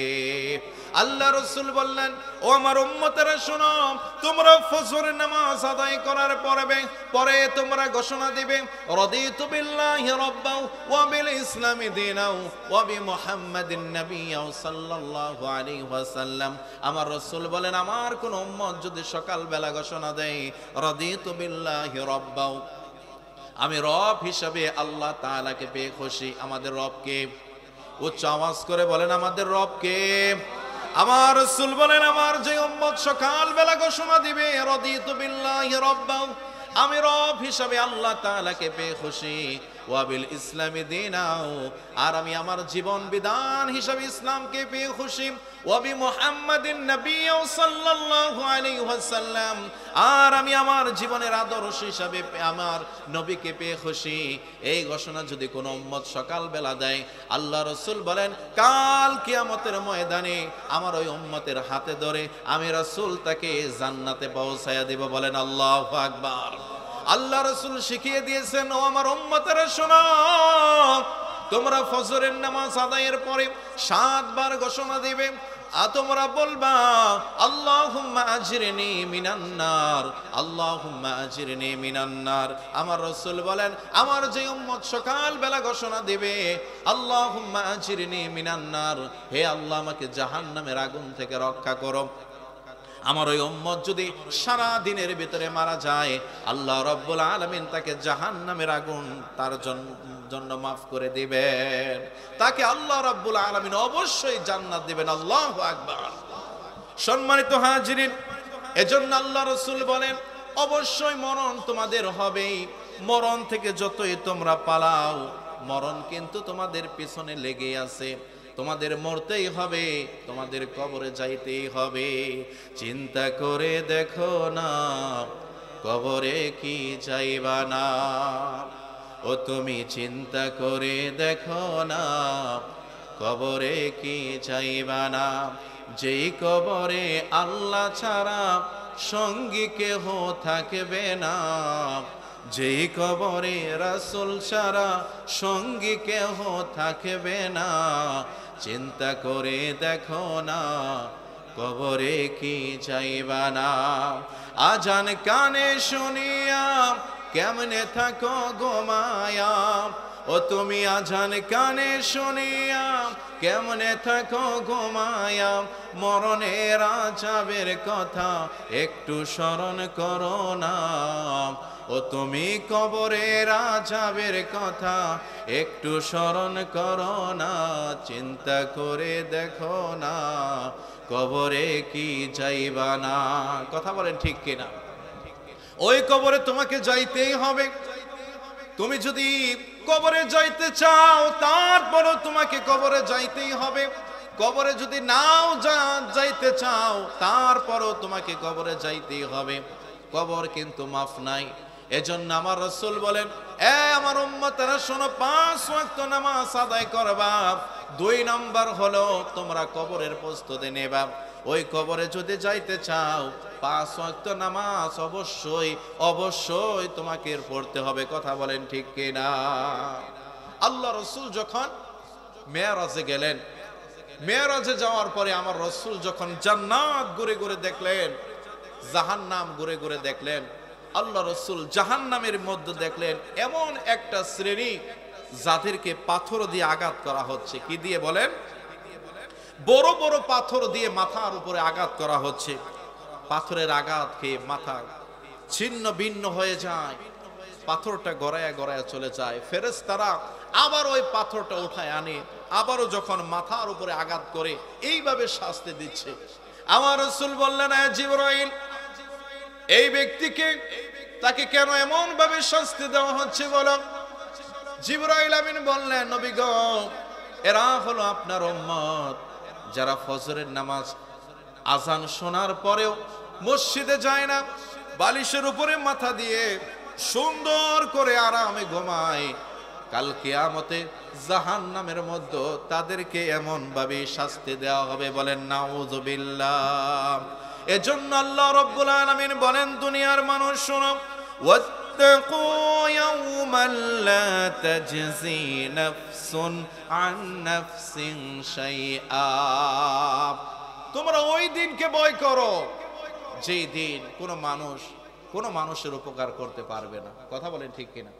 Speaker 1: আল্লাহ রাসূল বললেন, ও আমার উম্মতেরা শোনো, তোমরা ফজরের নামাজ আদায় করার পরে তোমরা ঘোষণা দিবে, রাদিতু বিল্লাহি রাব্বাও ওয়া বিল ইসলামি দীনাও ওয়া বি মুহাম্মাদিন নাবিয়্যাও সাল্লাল্লাহু আলাইহি ওয়াসাল্লাম। আমার রাসূল বলেন, আমার কোন উম্মত যদি সকালবেলা ঘোষণা দেয় রাদিতু বিল্লাহি রাব্বাও, আমি রব হিসাবে আল্লাহ তাআলাকে পেয়ে খুশি। আমাদের রবকে? উচ্চ আওয়াজ করে বলেন, আমাদের রবকে? আমার রাসূল বলেন, আমার যে উম্মত সকালবেলা ঘোষণা দিবে রাদিতু বিল্লাহি রাব্বাও, আমি রব হিসাবে আল্লাহ তাআলাকে পেয়ে খুশি, ওয়া বিল ইসলামি দীনাও, আর আমি আমার জীবন বিধান হিসাবে ইসলামকে পেয়ে খুশি, ওয়া বি মুহাম্মাদিন নাবিয়্যাও সাল্লাল্লাহু আলাইহি ওয়াসাল্লাম, আর আমি আমার জীবনের আদর্শ হিসাবে আমার নবীকে পেয়ে খুশি। এই ঘোষণা যদি কোনো উম্মত সকালবেলা দেয়, আল্লাহ রাসূল বলেন, কাল কিয়ামতের ময়দানে আমার ওই উম্মতের হাতে ধরে আমি রাসূল তাকে জান্নাতে পৌঁছায়া দেব। বলেন আল্লাহু আকবার। আল্লাহ রাসূল শিখিয়ে দিয়েছেন, ও আমার উম্মতেরা শোনো, তোমরা ফজরের নামাজ আদায়ের পরে 7 বার ঘোষণা দিবে, আর তোমরা বলবা আল্লাহুম্মা আজরিনি মিনান নার, আল্লাহুম্মা আজরিনি মিনান নার। আমার রাসূল বলেন, আমার যে উম্মত সকাল বেলা ঘোষণা দিবে আল্লাহুম্মা আজরিনি মিনান নার, হে আল্লাহ আমাকে জাহান্নামের আগুন থেকে রক্ষা করো, আমার ওই উম্মত যদি সারা দিনের ভিতরে মারা যায়, আল্লাহ রাব্বুল আলামিন তাকে জাহান্নামের আগুন তার জন্য মাফ করে দিবেন, তাকে আল্লাহ রাব্বুল আলামিন অবশ্যই জান্নাত দিবেন। আল্লাহু আকবার। সম্মানিত হাজিরিন, এজন্য আল্লাহ রাসূল বলেন অবশ্যই মরণ তোমাদের হবেই, মরণ থেকে যতই তোমরা পালাও মরণ কিন্তু তোমাদের পিছনে লেগে আছে, তোমাদের মরতেই হবে, তোমাদের কবরে যাইতেই হবে। চিন্তা করে দেখো না কবরে কি যাইবা না, ও তুমি চিন্তা করে দেখো না কবরে কি যাইবা না। যেই কবরে আল্লাহ ছাড়া সঙ্গী কেহ থাকবে না, যেই কবরে রাসূল ছাড়া সঙ্গী কেহ থাকবে না, চিন্তা করে দেখো না কবরে কি যাইবা না। আজান কানে শুনিয়া কেমনে থাকো ঘুমায়া, ও তুমি আজান কানে শুনিয়া কেমনে থাকো ঘুমায়া, মরণের আযাবের কথা একটু স্মরণ করো না, ও তুমি কবরের আযাবের কথা একটু স্মরণ করো না, চিন্তা করে দেখো না কবরে কি যাইবা না। কথা বলেন ঠিক কিনা? ওই কবরে তোমাকে যাইতেই হবে। তুমি যদি কবরে যাইতে চাও তারপরও তোমাকে কবরে যাইতেই হবে, কবরে যদি নাও যাইতে চাও তারপরও তোমাকে কবরে যাইতেই হবে। কবর কিন্তু মাফ নাই। এজন্য আমার রাসূল বলেন, এ আমার উম্মতেরা শোনো, 5 ওয়াক্ত নামাজ আদায় করবা। 2 নাম্বার হলো তোমরা কবরের প্রস্তুতি নেবা। ওই কবরে যদি যাইতে চাও 5 ওয়াক্ত নামাজ অবশ্যই অবশ্যই তোমাকে পড়তে হবে। কথা বলেন ঠিক কিনা? আল্লাহ রাসূল যখন মেরাজে গেলেন, মেরাজে যাওয়ার পরে আমার রাসূল যখন জান্নাত ঘুরে ঘুরে দেখলেন, জাহান্নাম ঘুরে ঘুরে দেখলেন, আল্লাহ রাসূল জাহান্নামের মধ্যে দেখলেন এমন একটা শ্রেণী যাদেরকে পাথর দিয়ে আঘাত করা হচ্ছে। কি দিয়ে বলেন? বড় বড় পাথর দিয়ে মাথার উপরে আঘাত করা হচ্ছে। পাথরের আঘাত খেয়ে মাথা ছিন্ন ভিন্ন হয়ে যায়, পাথরটা গড়ায়া গড়ায়া চলে যায়। ফেরেশতারা আবার ওই পাথরটা উঠায় আনে, আবারও যখন মাথার উপরে আঘাত করে এইভাবে শাস্তি দিচ্ছে। আমার রাসূল বললেন, জিবরাইল, এই ব্যক্তিকে তাকে কেন এমন ভাবে শাস্তি দেওয়া হচ্ছে বলো? জিবরাইল আমিন বললেন, নবী গো, এরা হলো আপনার উম্মত যারা ফজরের নামাজ আজান শোনার পরেও মসজিদে যায় না, বালিশের উপরে মাথা দিয়ে সুন্দর করে আরামে ঘুমায়। কাল কিয়ামতে জাহান্নামের মধ্যে তাদেরকে এমন ভাবে শাস্তি দেওয়া হবে। বলেন নাউযুবিল্লাহ। এজন্য আল্লাহ রাব্বুল আলামিন বলেন, দুনিয়ার মানুষ শোনো, ওয়াত্তাকু ইয়াওমান লা তাজজি নাফসুন আন নাফসিন শাইআ। তোমরা ওই দিনকে ভয় করো যেই দিন কোনো মানুষের উপকার করতে পারবে না। কথা বলেন ঠিক কিনা?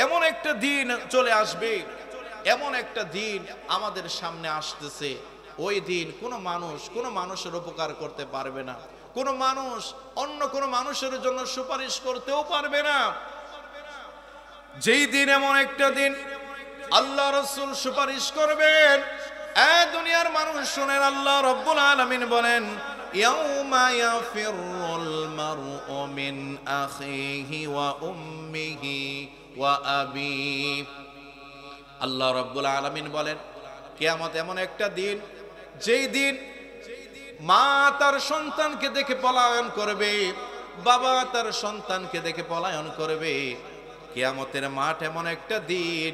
Speaker 1: এমন একটা দিন চলে আসবে, এমন একটা দিন আমাদের সামনে আসতেছে, ওই দিন কোনো মানুষের উপকার করতে পারবে না, কোনো মানুষ অন্য কোনো মানুষের জন্য সুপারিশ করতেও পারবে না। যেই দিন, এমন একটা দিন আল্লাহ রাসূল সুপারিশ করবেন। দুনিয়ার মানুষ শুনেন, আল্লাহ রাব্বুল আলামিন বলেন, ইয়াউমা ইয়াফিরুল মারউ মিন আখিহি ওয়া উম্মিহি ওয়া আবিহি। আল্লাহ রাব্বুল আলামিন বলেন, কিয়ামত এমন একটা দিন, যেই দিন মা তার সন্তানকে দেখে পলায়ন করবে, বাবা তার সন্তানকে দেখে পলায়ন করবে। কিয়ামতের মাঠ এমন একটা দিন,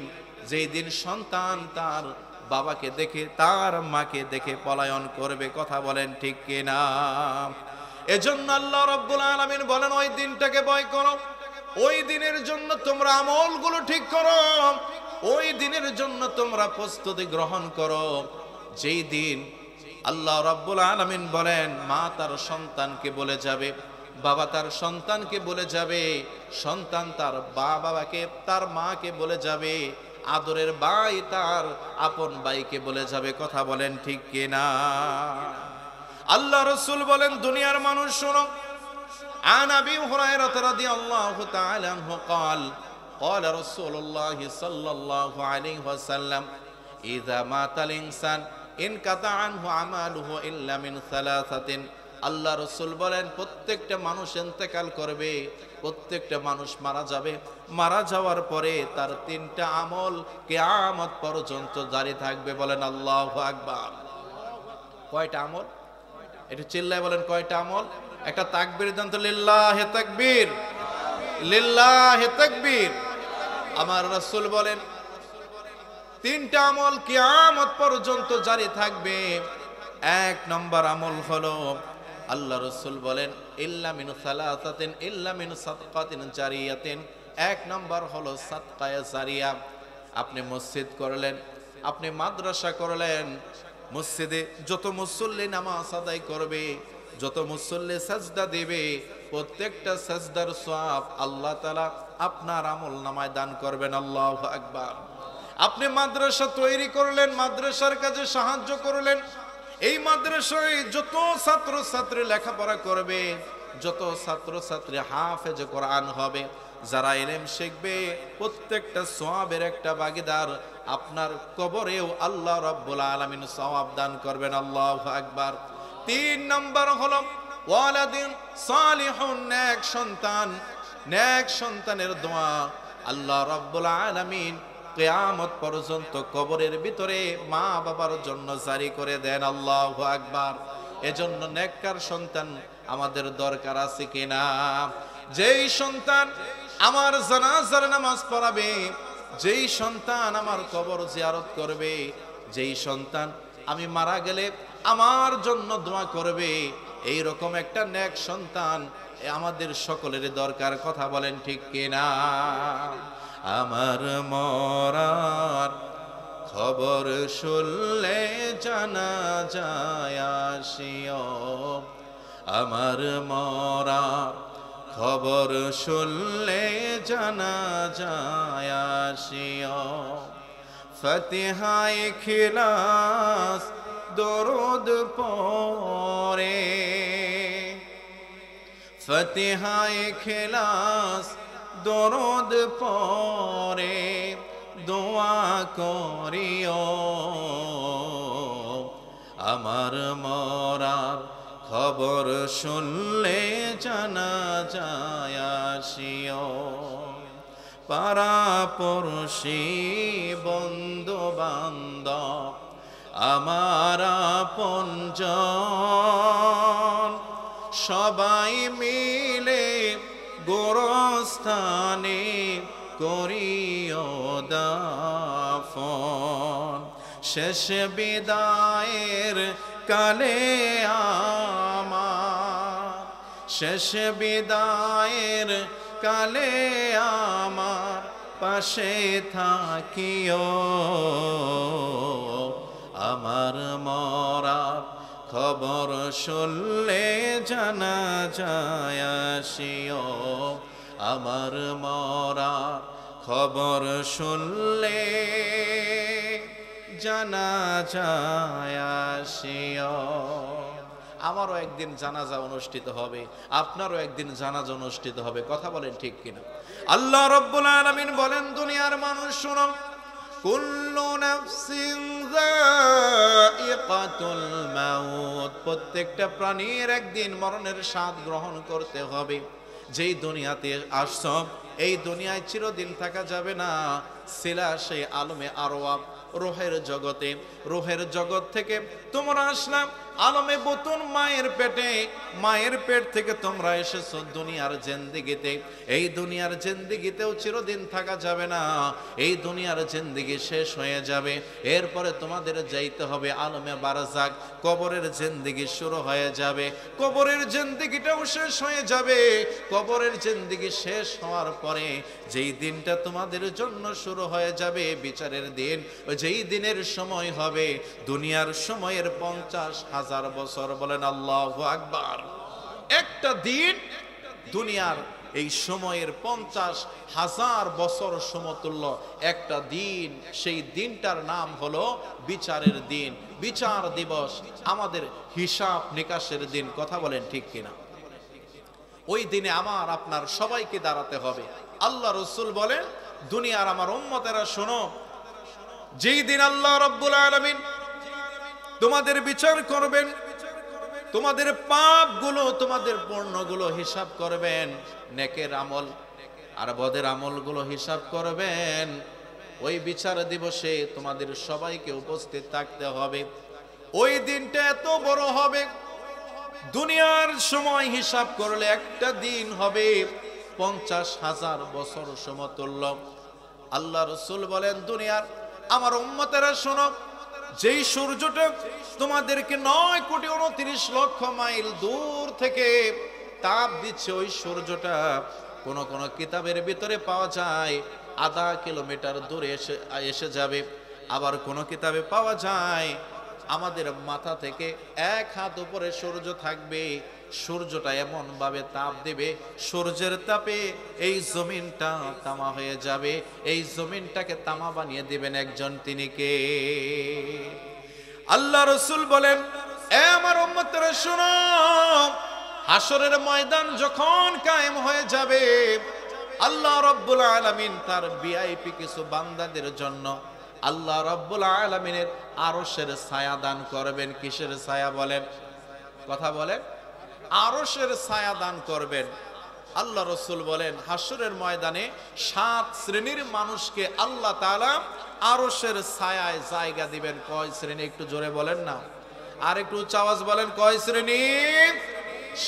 Speaker 1: যেই দিন সন্তান তার বাবাকে দেখে, তার মাকে দেখে পলায়ন করবে। কথা বলেন ঠিক কিনা? এজন্য আল্লাহ রাব্বুল আলামিন বলেন, ওই দিনটাকে ভয় করো, ওই দিনের জন্য তোমরা আমলগুলো ঠিক করো। ওই দিনের জন্য তোমরা প্রস্তুতি গ্রহণ করো যেই দিন আল্লাহ রাব্বুল আলামিন বলেন, মা তার সন্তানকে বলে যাবে, বাবা তার সন্তানকে বলে যাবে, সন্তান তার বাবাকে তার মাকে বলে যাবে, আদরের ভাই তার আপন ভাইকে বলে যাবে। কথা বলেন ঠিক কিনা? আল্লাহ রাসূল বলেন, দুনিয়ার মানুষ শোনো, আন আবি হুরায়রা রাদিয়াল্লাহু তাআলা আনহু قال قال رسول الله صلى الله عليه وسلم اذا مات الانسان انقطع عنه عمله الا من ثلاثه। আল্লাহ রাসূল বলেন, প্রত্যেকটা মানুষ ইন্তেকাল করবে, প্রত্যেকটা মানুষ মারা যাবে, মারা যাওয়ার পরে তার তিনটা আমল কিয়ামত পর্যন্ত জারি থাকবে। বলেন আল্লাহু আকবার। কয়টা আমল? একটু চিল্লায় বলেন, কয়টা আমল? একটা তাকবীর দেন তো, লিল্লাহি তাকবীর, লিল্লাহি তাকবীর। আমার রাসূল বলেন, তিনটা আমল কিয়ামত পর্যন্ত জারি থাকবে। এক নম্বর আমল হলো, আল্লাহ রাসূল বলেন, ইল্লা মিন সালাসাতিন ইল্লা মিন সাদকাতিন জারিয়াতিন। এক নম্বর হলো সাদকায়ে জারিয়া। আপনি মসজিদ করলেন, আপনি মাদ্রাসা করলেন, মসজিদে যত মুসল্লি নামাজ আদায় করবে, যত মুসল্লি সাজদা দেবে, প্রত্যেকটা সাজদার সওয়াব আল্লাহ তাআলা আপনার আমল নামায় দান করবেন। আল্লাহু আকবার। আপনি মাদ্রাসা তৈরি করলেন, মাদ্রাসার কাজে সাহায্য করলেন, এই মাদ্রাসায় যত ছাত্র ছাত্রী লেখাপড়া করবে, যত ছাত্র ছাত্রী হাফেজ কোরআন হবে, যারা ইলম শিখবে, প্রত্যেকটা সওয়াবের একটা ভাগীদার আপনার কবরেও আল্লাহ রাব্বুল আলামিন সওয়াব দান করবেন। আল্লাহু আকবার। তিন নম্বর হলো ওয়ালাদিন সালিহুন, নেক সন্তান, নেক সন্তানের দোয়া আল্লাহ রাব্বুল আলামিন কিয়ামত পর্যন্ত কবরের ভিতরে মা বাবার জন্য জারি করে দেন। আল্লাহু আকবার। এজন্য নেককার সন্তান আমাদের দরকার আছে কিনা? যেই সন্তান আমার জানাজার নামাজ পড়াবে, যেই সন্তান আমার কবর জিয়ারত করবে, যেই সন্তান আমি মারা গেলে আমার জন্য দোয়া করবে, এই রকম একটা নেক সন্তান আমাদের সকলের দরকার। কথা বলেন ঠিক কিনা? আমার মরার খবর শুনলে জানাজায় আসিও, আমার মরার খবর শুনলে জানাজায় আসিও, ফাতিহায়ে খিলাস দরুদ পড়ে, ফাতিহায়ে খিলাস দরুদ পড়ে দোয়া করিও, আমার মরার খবর শুনলে জানাজায় আসিও, পাড়া পড়শি বন্ধু বান্ধব আমার আপনজন, সবাই মিলে গোরস্থানে করিও দাফন, শেষ বিদায়ের কালে আমার, শেষ বিদায়ের কালে আমার পাশে থাকিও, আমার মরার খবর শুনলে জানাজায় আসিও, আমার মরার খবর শুনলে জানাজায় আসিও। আমারও একদিন জানাজা অনুষ্ঠিত হবে, আপনারও একদিন জানাজা অনুষ্ঠিত হবে। কথা বলেন ঠিক কিনা? আল্লাহ রাব্বুল আলামিন বলেন, দুনিয়ার মানুষ শুনো, কুল্লু নাফসিন যায়িকাতুল মাউত, প্রত্যেকটা প্রাণীর একদিন মরণের স্বাদ গ্রহণ করতে হবে। যেই দুনিয়াতে আসছো, এই দুনিয়ায় চিরদিন থাকা যাবে না। সিলা সেই আলমে আরওয়াহ, রূহের জগতে, রূহের জগৎ থেকে তোমরা আসলাম আলমে বুতুন মায়ের পেটে, মায়ের পেট থেকে তোমরা এসেছো দুনিয়ার জিন্দেগিতে। এই দুনিয়ার জিন্দেগিতেও চিরদিন থাকা যাবে না, এই দুনিয়ার জিন্দেগি শেষ হয়ে যাবে। এরপরে তোমাদের যাইতে হবে আলমে বারজাক, কবরের জিন্দেগি শুরু হয়ে যাবে। কবরের জিন্দেগিটাও শেষ হয়ে যাবে। কবরের জিন্দেগি শেষ হওয়ার পরে যেই দিনটা তোমাদের জন্য শুরু হয়ে যাবে বিচারের দিন, যেই দিনের সময় হবে দুনিয়ার সময়ের 50,000 বছর। বলেন আল্লাহু আকবার। একটা দিন দুনিয়ার এই সময়ের 50,000 বছর সমতুল্য একটা দিন। সেই দিনটার নাম হলো বিচারের দিন, বিচার দিবস, আমাদের হিসাব নিকাশের দিন। কথা বলেন ঠিক কিনা? ওই দিনে আমার আপনার সবাইকে দাঁড়াতে হবে। আল্লাহ রাসূল বলেন, দুনিয়ার আমার উম্মতেরা শোনো, যেই দিন আল্লাহ রাব্বুল আলামিন তোমাদের বিচার করবেন, তোমাদের পাপগুলো, তোমাদের পুণ্যগুলো হিসাব করবেন, নেকের আমল আর বদের আমলগুলো হিসাব করবেন, ওই বিচার দিবসে তোমাদের সবাইকে উপস্থিত থাকতে হবে। ওই দিনটা এত বড় হবে, দুনিয়ার সময় হিসাব করলে একটা দিন হবে 50,000 বছর সমতুল্য। আল্লাহ রাসূল বলেন, দুনিয়ার আমার উম্মতেরা শোনো, যেই সূর্যটা তোমাদেরকে 9,29,00,000 মাইল দূর থেকে তাপ দিচ্ছে, ওই সূর্যটা কোন কোন কিতাবের ভিতরে পাওয়া যায় আধা কিলোমিটার দূরে এসে যাবে। আবার কোন কিতাবে পাওয়া যায় আমাদের মাথা থেকে 1 হাত উপরে সূর্য থাকবে। সূর্যটা এমন ভাবে তাপ দেবে, সূর্যের তাপে এই জমিনটা তামা হয়ে যাবে। এই জমিনটাকে তামা বানিয়ে দিবেন একজন, তিনি কে? আল্লাহ রাসূল বলেন, এ আমার উম্মতরা শোনো, হাসরের ময়দান যখন কায়েম হয়ে যাবে, আল্লাহ রাব্বুল আলামিন তার ভিআইপি কিছু বান্দাদের জন্য আল্লাহ রাব্বুল আলামিনের আরশের ছায়া দান করবেন। কিসের ছায়া বলেন? কথা বলেন। আরশের ছায়া দান করবেন। আল্লাহ রাসূল বলেন, হাসরের ময়দানে 7 শ্রেণীর মানুষকে আল্লাহ তাআলা আরশের ছায়ায় জায়গা দিবেন। কয় শ্রেণী? একটু জোরে বলেন না, আর একটু উচ্চ আওয়াজ বলেন, কয় শ্রেণী?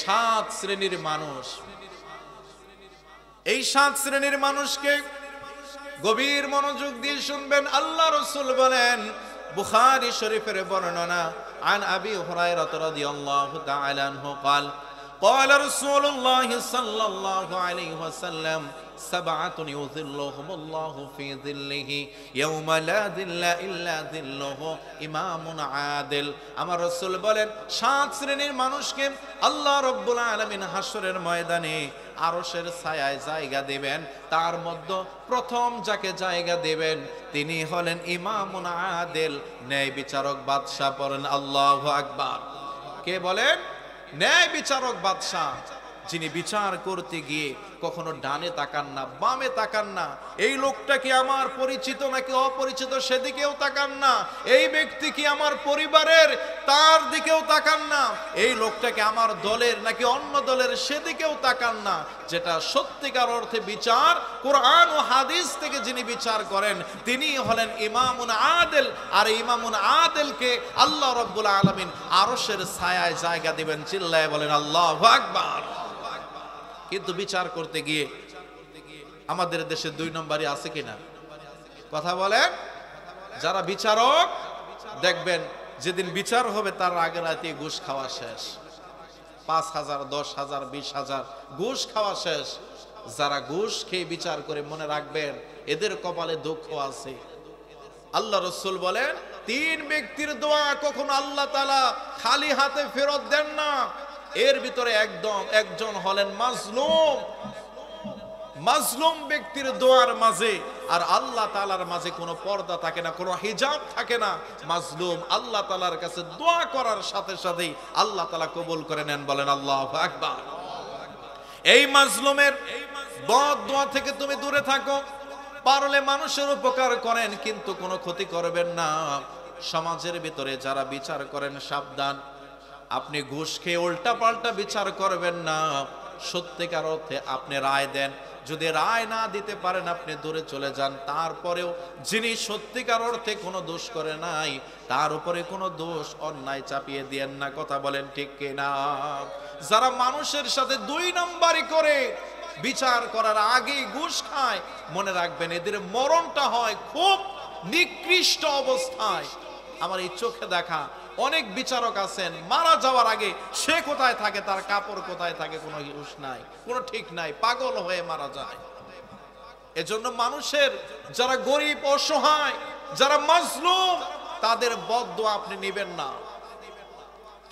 Speaker 1: 7 শ্রেণীর মানুষ। এই 7 শ্রেণীর মানুষকে গভীর মনোযোগ দিয়ে শুনবেন। আল্লাহ রাসূল বলেন, বুখারী শরীফের বর্ণনা, আন আবি হুরায়রা রাদিয়াল্লাহু তাআলা আনহু قال قال رسول الله صلى الله عليه وسلم سبعة يظلهم الله في ظله يوم لا ظل إلا ظله إمام عادل। আমার রাসূল বলেন, 7 শ্রেণীর মানুষকে আল্লাহ রাব্বুল আলামিন হাসরের ময়দানে আরশের ছায়ায় জায়গা দিবেন। তার মধ্যে প্রথম যাকে জায়গা দিবেন তিনি হলেন ইমামুন আদিল, ন্যায় বিচারক বাদশা। পড়েন আল্লাহু আকবার। কে বলেন? ন্যায় বিচারক বাদশা, যিনি বিচার করতে গিয়ে কখনো ডানে তাকান না, বামে তাকান না। এই লোকটা কি আমার পরিচিত নাকি অপরিচিত সেদিকেও তাকান না। এই ব্যক্তি কি আমার পরিবারের, তার দিকেও তাকান না। এই লোকটা কি আমার দলের নাকি অন্য দলের, সেদিকেও তাকান না। যেটা সত্যিকার অর্থে বিচার, কোরআন ও হাদিস থেকে যিনি বিচার করেন তিনি হলেন ইমামুন আদিল। আর ইমামুন আদিলকে আল্লাহ রাব্বুল আলামিন আরশের ছায়ায় জায়গা দিবেন। চিল্লায় বলেন আল্লাহু আকবার। কিন্তু বিচার করতে গিয়ে আমাদের দেশে 2 নম্বরই আছে কিনা? কথা বলেন। যারা বিচারক দেখবেন যেদিন বিচার হবে তার আগে রাতে ঘুষ খাওয়া শেষ। 5,000, 10,000, 20,000 ঘুষ খাওয়া শেষ। যারা ঘুষ খেয়ে বিচার করে মনে রাখবেন এদের কপালে দুঃখ আছে। আল্লাহ রাসূল বলেন, 3 ব্যক্তির দোয়া কখনো আল্লাহ তাআলা খালি হাতে ফেরত দেন না। এর ভিতরে একজন হলেন মাজলুম। মাজলুম ব্যক্তির দোয়ার মাঝে আর আল্লাহ তাআলার মাঝে কোনো পর্দা থাকে না, কোনো হিজাব থাকে না। মাজলুম আল্লাহ তাআলার কাছে দোয়া করার সাথে সাথেই আল্লাহ তাআলা কবুল করে নেন। বলেন আল্লাহু আকবার। এই মাজলুমের বদদোয়া থেকে তুমি দূরে থাকো। পারলে মানুষের উপকার করেন, কিন্তু কোনো ক্ষতি করবেন না। সমাজের ভিতরে যারা বিচার করেন সাবধান, আপনি ঘুষ খেয়ে উল্টা পাল্টা বিচার করবেন না। সত্যিকার অর্থে আপনি রায় দেন। যদি রায় না দিতে পারেন আপনি দূরে চলে যান। তারপরেও যিনি সত্যিকার অর্থে কোনো দোষ করে নাই তার উপরে কোনো দোষ অন্যায় চাপিয়ে দিয়েন না। কথা বলেন ঠিক কিনা? যারা মানুষের সাথে 2 নাম্বারি করে বিচার করার আগেই ঘুষ খায়, মনে রাখবেন এদের মরণটা হয় খুব নিকৃষ্ট অবস্থায়। আমার এই চোখে দেখা অনেক বিচারক আছেন, মারা যাওয়ার আগে সে কোথায় থাকে, তার কাপড় কোথায় থাকে কোনো হুঁশ নাই, কোনো ঠিক নাই, পাগল হয়ে মারা যায়। এজন্য মানুষের যারা গরিব অসহায়, যারা মাজলুম, তাদের বদদোয়া আপনি নেবেন না।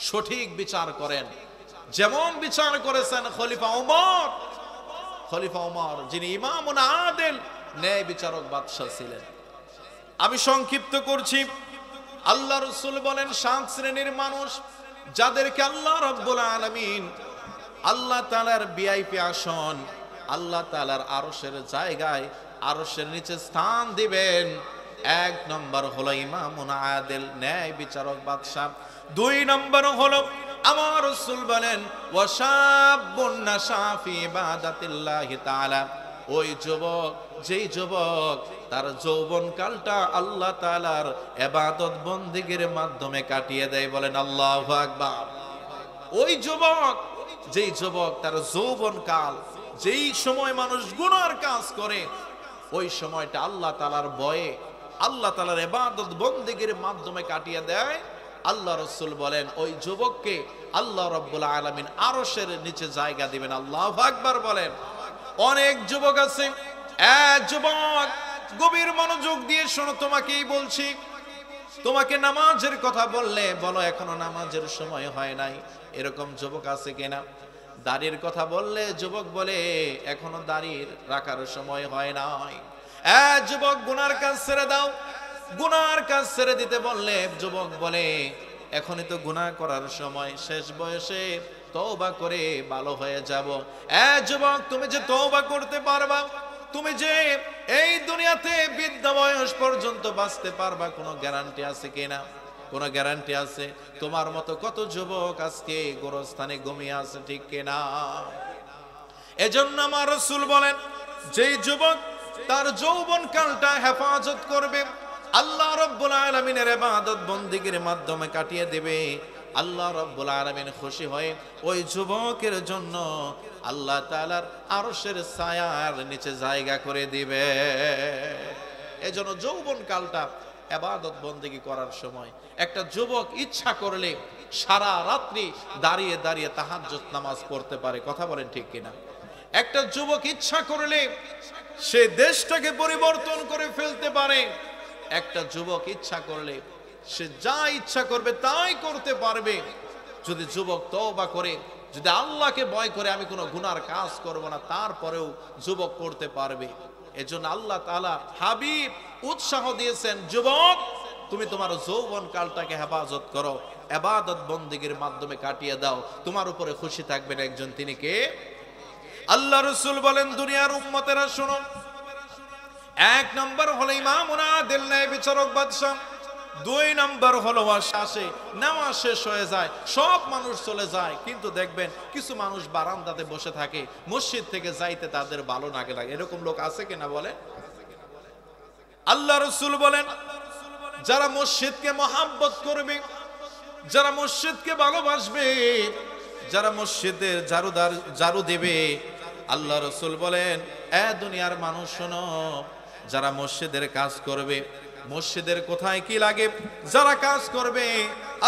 Speaker 1: সঠিক বিচার করেন, যেমন বিচার করেছেন খলিফা ওমর। খলিফা ওমর যিনি ইমামুন আদিল, ন্যায় বিচারক বাদশা ছিলেন। আমি সংক্ষিপ্ত করছি। আল্লাহ রাসূল বলেন 7 শ্রেণীর মানুষ যাদেরকে আল্লাহ রাব্বুল আলামিন আল্লাহ তাআলার ভিআইপি আসন, আল্লাহ তাআলার আরশের জায়গায়, আরশের নিচে স্থান দিবেন। 1 নম্বর হলো ইমামুন আদিল, ন্যায় বিচারক বাদশা। 2 নম্বর হলো আমার রাসূল বলেন ওয়াশাবুন নাশা ফি ইবাদাতিল্লাহি তাআলা, ওই যুবক, যেই যুবক তার যৌবন কালটা আল্লাহ তাআলার ইবাদত বন্দেগীর মাধ্যমে কাটিয়ে দেয়। বলেন আল্লাহু আকবার। ওই যুবক, যেই যুবক তার যৌবন কাল, যেই সময় মানুষ গুনার কাজ করে, ওই সময়টা আল্লাহ তাআলার ভয়ে, আল্লাহ তাআলার ইবাদত বন্দেগীর মাধ্যমে কাটিয়ে দেয়। আল্লাহ রাসূল বলেন ওই যুবককে আল্লাহ রাব্বুল আলামিন আরশের নিচে জায়গা দিবেন। আল্লাহু আকবার বলেন। অনেক যুবক আছে, যুবক গভীর মনোযোগ দিয়ে শোনো, তোমাকেই বলছি। তোমাকে নামাজের কথা বললে বলো এখনো নামাজের সময় হয় নাই, এরকম যুবক আছে কিনা? দাড়ির কথা বললে যুবক বলে এখনো দাড়ির রাখার সময় হয় নাই। যুবক গুনার কাজ ছেড়ে দাও, গুনার কাজ ছেড়ে দিতে বললে যুবক বলে এখনই তো গুনাহ করার সময়, শেষ বয়সে তওবা করে ভালো হয়ে যাব। যুবক তুমি যে তওবা করতে পারবা, তুমি যে এই দুনিয়াতে বৃদ্ধ বয়স পর্যন্ত বাঁচতে পারবা, কোনো গ্যারান্টি আছে কিনা? কোনো গ্যারান্টি আছে? তোমার মতো কত যুবক আজকে গোরস্থানে ঘুমিয়ে আছে, ঠিক কিনা? এজন্য আমার রাসূল বলেন যেই যুবক তার যৌবন কালটা হেফাজত করবে, আল্লাহ রাব্বুল আলামিনের ইবাদত বন্দেগীর মাধ্যমে কাটিয়ে দেবে, আল্লাহ রাব্বুল আলামিন খুশি হয়ে ওই যুবকের জন্য আল্লাহ তাআলার আরশের ছায়ার নিচে জায়গা করে দিবে। এজন্য যৌবন কালটা ইবাদত বন্দেগী করার সময় একটা যুবক ইচ্ছা করলে সারা রাত্রি দাঁড়িয়ে দাঁড়িয়ে তাহাজ্জুদ নামাজ পড়তে পারে। কথা বলেন ঠিক কিনা? একটা যুবক ইচ্ছা করলে সে দেশটাকে পরিবর্তন করে ফেলতে পারে। একটা যুবক ইচ্ছা করলে সে যা ইচ্ছা করবে তাই করতে পারবে। যদি যুবক তওবা করে, যদি আল্লাহকে ভয় করে আমি কোনো গুনার কাজ করব না, তারপরেও যুবক করতে পারবে। এজন্য আল্লাহ তাআলা হাবিব উৎসাহ দিয়েছেন, যুবক তুমি তোমার যৌবন কালটাকে হেফাজত করো, ইবাদত বন্দেগীর মাধ্যমে কাটিয়ে দাও, তোমার উপরে খুশি থাকবেন একজন, তিনি কে? আল্লাহ রাসূল বলেন দুনিয়ার উম্মতেরা শোনো, 1 নম্বর হলো ইমামুন আদিল, ন্যায় বিচারক বাদশা। 2 নম্বর হলো আসে, নামাজ শেষ হয়ে যায়, সব মানুষ চলে যায়, কিন্তু দেখবেন কিছু মানুষ বারান্দাতে বসে থাকে, মসজিদ থেকে যাইতে তাদের ভালো লাগে। এরকম লোক আছে কিনা বলে? আল্লাহ রাসূল বলেন যারা মসজিদকে মহব্বত করবে, যারা মসজিদকে ভালোবাসবে, যারা মসজিদের ঝাড়ু দেবে, আল্লাহ রাসূল বলেন দুনিয়ার মানুষ শোনো, যারা মসজিদের কাজ করবে, মসজিদের কোথায় কি লাগে যারা কাজ করবে,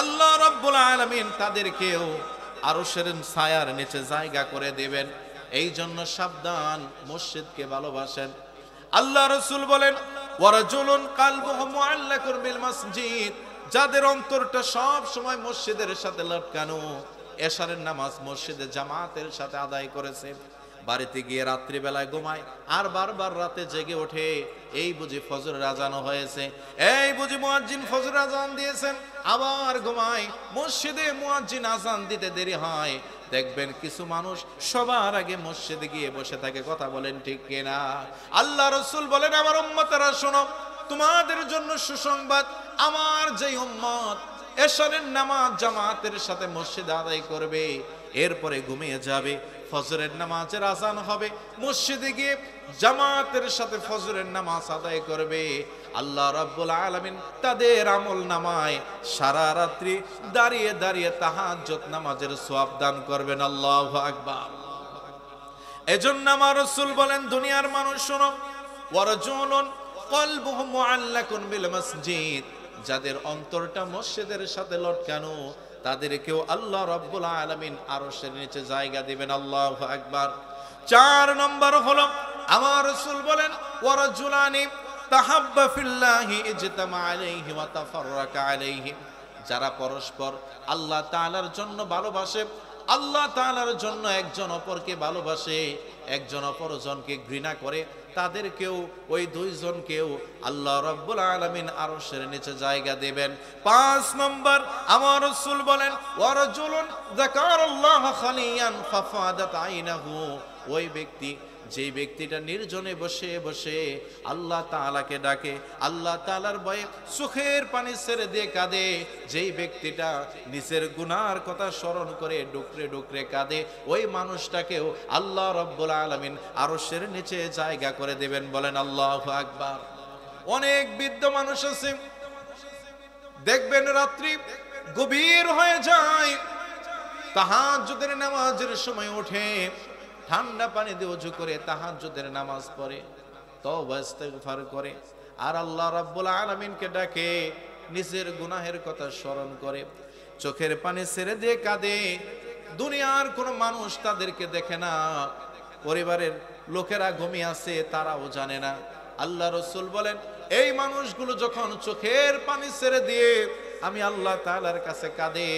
Speaker 1: আল্লাহ রাব্বুল আলামিন তাদেরকেও আরশের ছায়ার নিচে জায়গা করে দিবেন। এই জন্য সাবধান, মসজিদকে ভালোবাসেন। আল্লাহ রাসূল বলেন ওয়ারাজুলুন কালবুহু মুআল্লাকুন বিল মসজিদ, যাদের অন্তরটা সব সময় মসজিদের সাথে লটকানো, এশারের নামাজ মসজিদে জামাতের সাথে আদায় করেছে, বাড়িতে গিয়ে রাত্রি বেলায় ঘুমায় আর বারবার রাতে জেগে ওঠে, এই বুঝি ফজরের আজান হয়েছে, এই বুঝি মুয়াজ্জিন ফজরের আজান দিয়েছেন, আবার ঘুমায়, মসজিদে মুয়াজ্জিন আজান দিতে দেরি হয়। দেখবেন কিছু মানুষ সবার আগে মসজিদে গিয়ে বসে থাকে। কথা বলেন ঠিক কিনা? আল্লাহ রাসূল বলেন আমার উম্মতেরা শোনো, তোমাদের জন্য সুসংবাদ, আমার যেই উম্মত এশারের নামাজ জামাতের সাথে মসজিদে আদায় করবে, এরপরে ঘুমিয়ে যাবে, ফজরের নামাজের আজান হবে, মসজিদে গিয়ে জামাতের সাথে ফজরের নামাজ আদায় করবে, আল্লাহ রাব্বুল আলামিন তাদের আমল নামায় সারা রাত্রি দাঁড়িয়ে দাঁড়িয়ে তাহাজ্জুদ নামাজের সওয়াব দান করবেন। আল্লাহু আকবার। এজন্য আমার রাসূল বলেন, দুনিয়ার মানুষ শোনো, ওয়ারাজুলুন কলবুহু মুআল্লাকুন বিল মসজিদ, যাদের অন্তরটা মসজিদের সাথে লটকানো তাদেরকেও আল্লাহ রাব্বুল আলামিন আরশের নিচে জায়গা দিবেন। আল্লাহু আকবার। 4 নম্বর হলো আমার রাসূল বলেন, ওয়ারাজুলানি তাহাব্বা ফিল্লাহি ইজতামা আলাইহি ওয়া তাফাররাকা আলাইহি, যারা পরস্পর আল্লাহ তাআলার জন্য ভালোবাসে, আল্লাহ তাআলার জন্য একজন অপরকে ভালোবাসে, একজন অপরজনকে ঘৃণা করে, তাদেরকেও ওই দুইজনকেও আল্লাহ রাব্বুল আলামিন আরশের নিচে জায়গা দেবেন। 5 নম্বর আমার রাসূল বলেন, ওয়ারাজুলুন যাকারাল্লাহ খালিয়ান ফাফাদাত আইনাহু, ওই ব্যক্তি, যেই ব্যক্তিটা নির্জনে বসে বসে আল্লাহ তাআলাকে ডাকে, আল্লাহ তাআলার ভয়ে চোখের পানি ছেড়ে দিয়ে কাঁদে, যেই ব্যক্তিটা নিজের গুনার কথা স্মরণ করে ডুকরে ডুকরে কাঁদে, ওই মানুষটাকেও আল্লাহ রাব্বুল আলামিন আরশের নিচে জায়গা করে দেবেন। বলেন আল্লাহু আকবার। অনেক বৃদ্ধ মানুষ আছে, দেখবেন রাত্রি গভীর হয়ে যায়, তাহাজ্জুদের নামাজের সময় ওঠে, ঠান্ডা পানি দিয়ে ওযু করে তাহাজ্জুদের নামাজ পড়ে, তওবা ইস্তিগফার করে, আর আল্লাহ রাব্বুল আলামিনকে ডাকে, নিজের গুনাহের কথা স্মরণ করে, চোখের পানি ছেড়ে দিয়ে কাঁদে। দুনিয়ার কোনো মানুষ তাদেরকে দেখে না, পরিবারের লোকেরা ঘুমিয়ে আছে তারাও জানে না। আল্লাহ রাসূল বলেন, এই মানুষগুলো যখন চোখের পানি ছেড়ে দিয়ে আমি আল্লাহ তাআলার কাছে কাঁদে,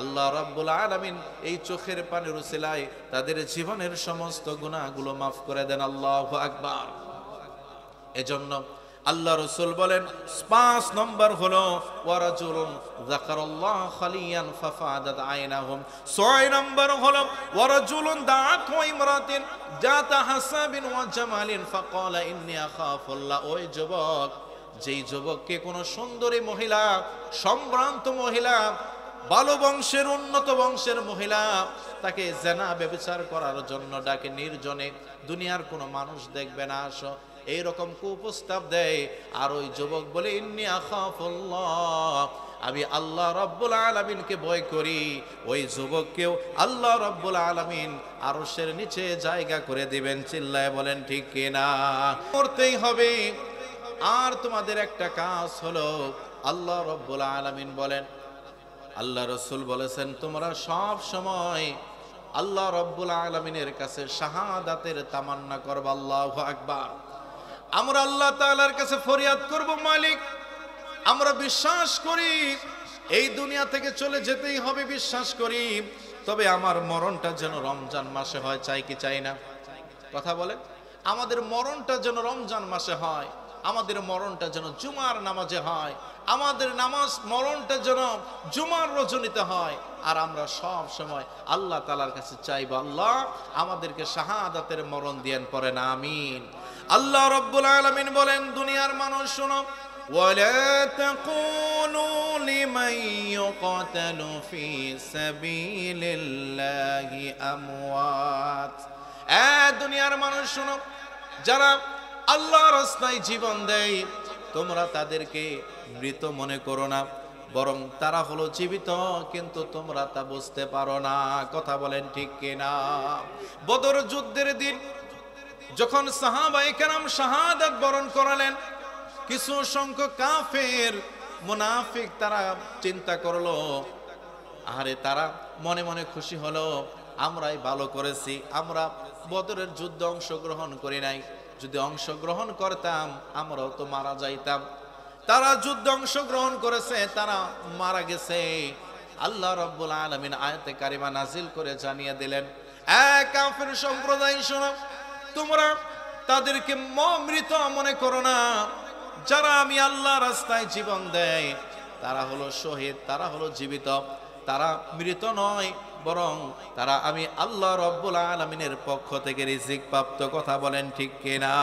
Speaker 1: আল্লাহ রাব্বুল আলামিন এই চোখের পানির উসিলায় তাদের জীবনের সমস্ত গুনাহগুলো মাফ করে দেন। আল্লাহু আকবার। এজন্য আল্লাহ রাসূল বলেন, 5 নম্বর হলো ওয়ারাজুলুন যাকারাল্লাহ খালিয়ান ফাফাদাত আইনাহুম। 6 নম্বর হলো ওয়ারাজুলুন দাআত ইমরাতিন জাতা হাসাবিন ওয়া জামালিন ফাকালা ইন্নী আখাফুল্লাহ, ওই যুবক, যেই যুবককে কোন সুন্দরী মহিলা, সম্ভ্রান্ত মহিলা, ভালো বংশের, উন্নত বংশের মহিলা তাকে জেনা ব্যভিচার করার জন্য ডাকে নির্জনে, দুনিয়ার কোনো মানুষ দেখবে না, আসো, এইরকম কুপ্রস্তাব দেয়, আর ওই যুবক বলে ইন্নী আখাফুল্লাহ, আমি আল্লাহ রাব্বুল আলামিনকে ভয় করি, ওই যুবককেও আল্লাহ রাব্বুল আলামিন আরশের নিচে জায়গা করে দিবেন। চিল্লায় বলেন ঠিক কিনা? করতেই হবে। আর তোমাদের একটা কাজ হলো, আল্লাহ রাব্বুল আলামিন বলেন, আল্লাহ রাসূল বলেছেন, তোমরা সব সময় আল্লাহ রাব্বুল আলামিনের কাছে শাহাদাতের তামান্না করবে। আল্লাহু আকবার। আমরা আল্লাহ তাআলার কাছে ফরিয়াদ করব, মালিক, আমরা বিশ্বাস করি এই দুনিয়া থেকে চলে যেতেই হবে, বিশ্বাস করি, তবে আমার মরণটা যেন রমজান মাসে হয়। চাই কি চাই না? কথা বলে, আমাদের মরণটা যেন রমজান মাসে হয়, আমাদের মরণটা যেন জুমার নামাজে হয়, আমাদের নামাজ মরণটা যেন জুমার রজনীতে হয়, আর আমরা সব সময় আল্লাহ তাআলার কাছে চাইবো, আল্লাহ আমাদেরকে শাহাদাতের মরণ দিয়েন। পড়েন আমিন। আল্লাহ রাব্বুল আলামিন বলেন, দুনিয়ার মানুষ শোনো, ওয়ালা তাকুলু লিমান ইউকাতালু ফি সাবিলিল্লাহি আমওয়াত, দুনিয়ার মানুষ শোনো, যারা আল্লাহর রাস্তায় জীবন দেয়, তোমরা তাদেরকে মৃত মনে করো না, বরং তারা হলো জীবিত, কিন্তু তোমরা তা বুঝতে পারো না। কথা বলেন ঠিক কিনা? বদর যুদ্ধের দিন যখন সাহাবায়ে কেরাম শাহাদাত বরণ করালেন, কিছু সংখ্যক কাফের মুনাফিক তারা চিন্তা করলো, আরে তারা মনে মনে খুশি হলো, আমরাই ভালো করেছি, আমরা বদরের যুদ্ধে অংশগ্রহণ করি নাই, যদি অংশগ্রহণ করতাম আমরাও তো মারা যাইতাম। তারা যুদ্ধে অংশগ্রহণ করেছে, তারা মারা গেছে। আল্লাহ রাব্বুল আলামিন আয়াতে কারিমা নাজিল করে জানিয়ে দিলেন, কাফের সম্প্রদায় শোনো, তোমরা তাদেরকে মৃত মনে করো না, যারা আমি আল্লাহর রাস্তায় জীবন দেয় তারা হলো শহীদ, তারা হলো জীবিত, তারা মৃত নয়, বরং তারা আমি আল্লাহ রাব্বুল আলামিনের পক্ষ থেকে রিজিক প্রাপ্ত। কথা বলেন ঠিক কিনা?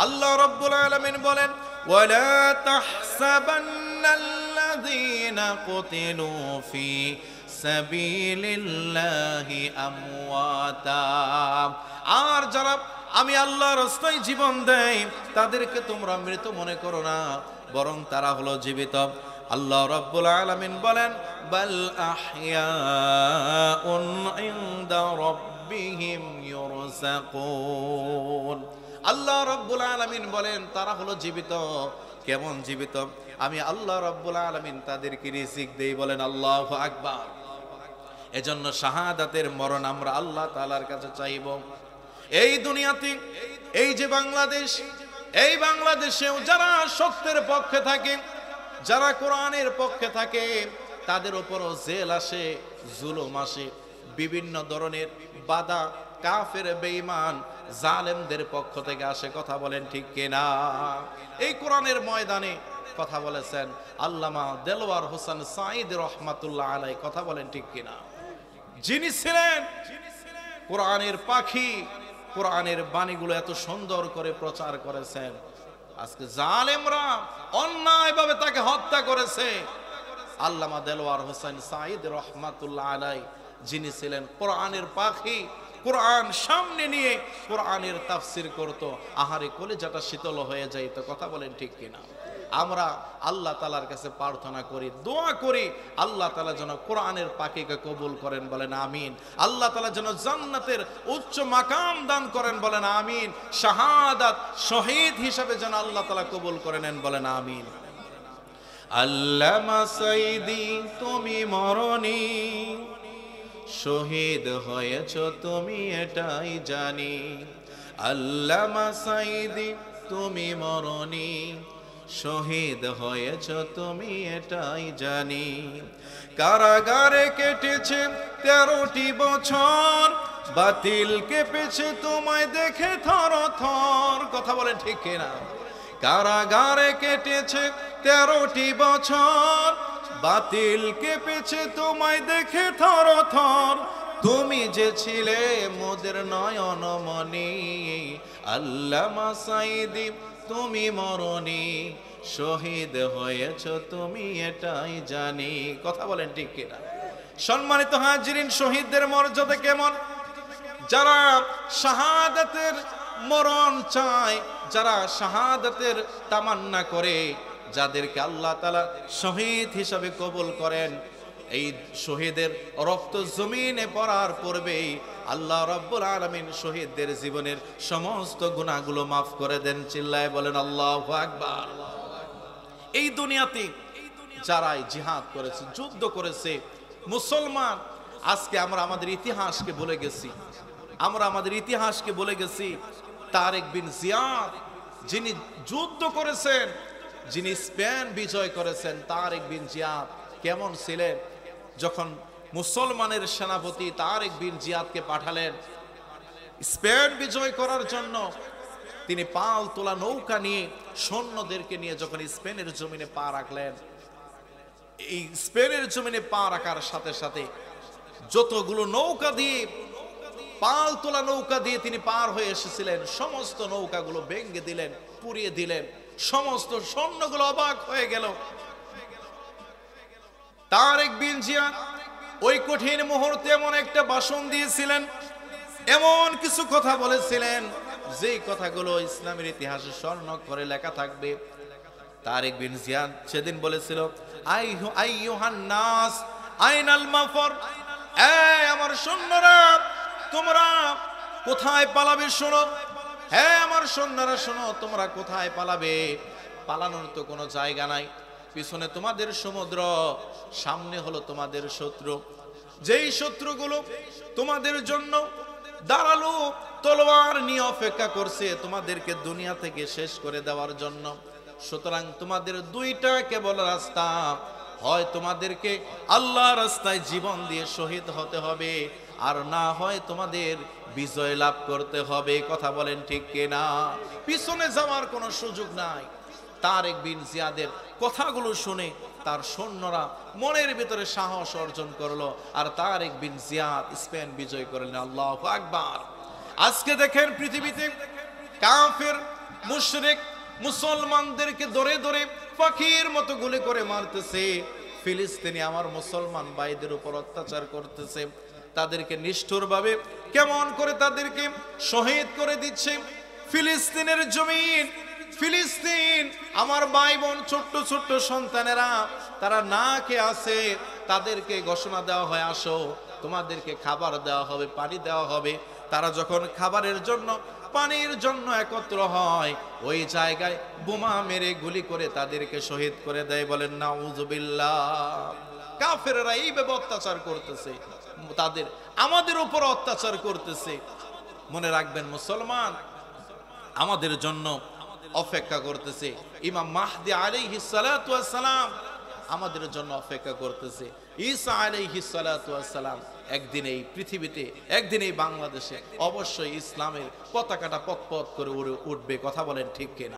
Speaker 1: আল্লাহ রাব্বুল আলামিন বলেন, ওয়ালা তাহসাবান্নাল্লাযীনা কুতিলু ফি সাবিলিল্লাহি আমওয়াতা। আর যারা আমি আল্লাহর রাস্তায় জীবন দেয় তাদেরকে তোমরা মৃত মনে করো না, বরং তারা হলো জীবিত। আল্লাহ রাব্বুল আলামিন বলেন বাল আহইয়াউন ইনদা রাব্বিহিম ইউরযাকুন। আল্লাহ রাব্বুল আলামিন বলেন তারা হলো জীবিত। কেমন জীবিত? আমি আল্লাহ রাব্বুল আলামিন তাদেরকে রিজিক দেই। বলেন আল্লাহু আকবার। এজন্য শাহাদাতের মরণ আমরা আল্লাহ তাআলার কাছে চাইব। এই দুনিয়াতে এই যে বাংলাদেশ, এই বাংলাদেশেও যারা সত্যের পক্ষে থাকে, যারা কোরআনের পক্ষে থাকে, তাদের উপরও জেল আসে, জুলুম আসে, বিভিন্ন ধরনের বাধা কাফের বেঈমান জালেমদের পক্ষ থেকে আসে। কথা বলেন ঠিক কিনা? এই কোরআনের ময়দানে কথা বলেছেন আল্লামা দেলওয়ার হোসেন সাঈদ রহমাতুল্লাহ আলাইহি। কথা বলেন ঠিক কিনা? যিনি ছিলেন কোরআনের পাখি, কোরআনের বাণীগুলো এত সুন্দর করে প্রচার করেছেন। আজকে জালেমরা অন্যায়ভাবে তাকে হত্যা করেছে। আল্লামা দেলওয়ার হোসেন সাঈদ রহমাতুল্লাহ আলাইহি যিনি ছিলেন কোরআনের পাখি, কোরআন সামনে নিয়ে কোরআনের তাফসীর করত, আহারে কলিজাটা শীতল হয়ে যাইত। কথা বলেন ঠিক কিনা? আমরা আল্লাহ তাআলার কাছে প্রার্থনা করি, দোয়া করি, আল্লাহ তাআলা যেন কোরআনের পাখিকে কবুল করেন। বলেন আমিন। আল্লাহ তাআলা যেন জান্নাতের উচ্চ মাকাম দান করেন। বলেন আমিন। শাহাদাত শহীদ হিসাবে যেন আল্লাহ তাআলা কবুল করে নেন। বলেন আমিন। আল্লামা সাঈদী তুমি মরনি, শহীদ হয়েছ তুমি এটাই জানি। আল্লামা সাঈদী তুমি মরনি, শহীদ হয়েছ তুমি এটাই জানি। কারাগারে কেটেছে 13টি বছর, বাতিল কেঁপেছে তোমায় দেখে থর থর। কথা বলেন ঠিক কিনা? কারাগারে কেটেছে 13টি বছর, বাতিল কেঁপেছে তোমায় দেখে থর থর। তুমি যে ছিলে মোদের নয়নমণি, আল্লামা সাঈদী তুমি মরনি, শহীদ হয়েছ তুমি এটাই জানি। কথা বলেন ঠিক কিনা? সম্মানিত হাজিরিন, শহীদদের মর্যাদা কেমন? যারা শাহাদাতের মরণ চায়, যারা শাহাদাতের তামান্না করে, যাদেরকে আল্লাহ তাআলা শহীদ হিসাবে কবুল করেন, এই শহীদের রক্ত জমিনে পড়ার পূর্বেই আল্লাহ রাব্বুল আলামিন শহীদদের জীবনের সমস্ত গুনাহগুলো মাফ করে দেন। চিল্লায় বলেন আল্লাহু আকবার। এই দুনিয়াতে যারাই জিহাদ করেছে, যুদ্ধ করেছে, মুসলমান, আজকে আমরা আমাদের ইতিহাসকে ভুলে গেছি। আমরা আমাদের ইতিহাসকে ভুলে গেছি। তারেক বিন জিয়াদ যিনি যুদ্ধ করেছেন, যিনি স্পেন বিজয় করেছেন, তারেক বিন জিয়াদ কেমন ছিলেন? যখন মুসলমানের সেনাপতি তারেক বিন জিয়াদকে পাঠালেন স্পেন বিজয় করার জন্য, তিনি পাল তোলা নৌকা নিয়ে সৈন্যদেরকে নিয়ে যখন স্পেনের জমিনে পা রাখলেন, এই স্পেনের জমিনে পা রাখার সাথে সাথে যতগুলো নৌকা দিয়ে, পাল তোলা নৌকা দিয়ে তিনি পার হয়ে এসেছিলেন, সমস্ত নৌকাগুলো ভেঙে দিলেন, পুড়িয়ে দিলেন। সমস্ত সৈন্যগুলো অবাক হয়ে গেল। তারেক বিন জিয়াদ ওই কঠিন মুহূর্তে এমন একটা ভাষণ দিয়েছিলেন, এমন কিছু কথা বলেছিলেন যে কথাগুলো ইসলামের ইতিহাসে স্বর্ণাক্ষরে লেখা থাকবে। তারেক বিন জিয়াদ সেদিন বলেছিল, আইয়ুহান নাস আইনাল মাফর, এই আমার সৈন্যরা তোমরা কোথায় পালাবে শোনো। হ্যাঁ আমার সৈন্যরা শোনো, তোমরা কোথায় পালাবে? পালানোর তো কোনো জায়গা নাই। পিছনে তোমাদের সমুদ্র, সামনে হলো তোমাদের শত্রু। যেই শত্রুগুলো তোমাদের জন্য দাঁড়ালো তলোয়ার নিয়ে অপেক্ষা করছে তোমাদেরকে দুনিয়া থেকে শেষ করে দেওয়ার জন্য। সুতরাং তোমাদের দুইটা কেবল রাস্তা, হয় তোমাদেরকে আল্লাহর রাস্তায় জীবন দিয়ে শহীদ হতে হবে, আর না হয় তোমাদের বিজয় লাভ করতে হবে। কথা বলেন ঠিক কিনা? পিছনে যাওয়ার কোনো সুযোগ নাই। তারেক বিন জিয়াদের কথাগুলো শুনে তার সৈন্যরা মনের ভিতরে সাহস অর্জন করলো, আর তারেক বিন জিয়াদ স্পেন বিজয় করলেন। আল্লাহু আকবার। আজকে দেখেন পৃথিবীতে কাফের মুশরিক মুসলমানদেরকে ধরে ধরে পাখির মতো গুলি করে মারতেছে, ফিলিস্তিনি আমার মুসলমান ভাইদের উপর অত্যাচার করতেছে, তাদেরকে নিষ্ঠুরভাবে কেমন করে তাদেরকে শহীদ করে দিচ্ছে। ফিলিস্তিনের জমিন, ফিলিস্তিন আমার ভাই বোন, ছোট্ট ছোট্ট সন্তানেরা তারা না খেয়ে আছে, তাদেরকে ঘোষণা দেওয়া হয় আসো তোমাদেরকে খাবার দেওয়া হবে, পানি দেওয়া হবে। তারা যখন খাবারের জন্য পানির জন্য একত্র হয়, ওই জায়গায় বোমা মেরে গুলি করে তাদেরকে শহীদ করে দেয়। বলেন নাউজুবিল্লাহ। কাফেররা এইভাবে অত্যাচার করতেছে, তাদের আমাদের উপর অত্যাচার করতেছে। মনে রাখবেন মুসলমান, আমাদের জন্য অপেক্ষা করতেছে ইমাম মাহদি আলাইহিস সালাতু ওয়াস সালাম, আমাদের জন্য অপেক্ষা করতেছে ঈসা আলাইহিস সালাতু ওয়াস সালাম। একদিন এই পৃথিবীতে, একদিন এই বাংলাদেশে অবশ্যই ইসলামের পতাকাটা পথ পথ করে উঠবে। কথা বলেন ঠিক কিনা?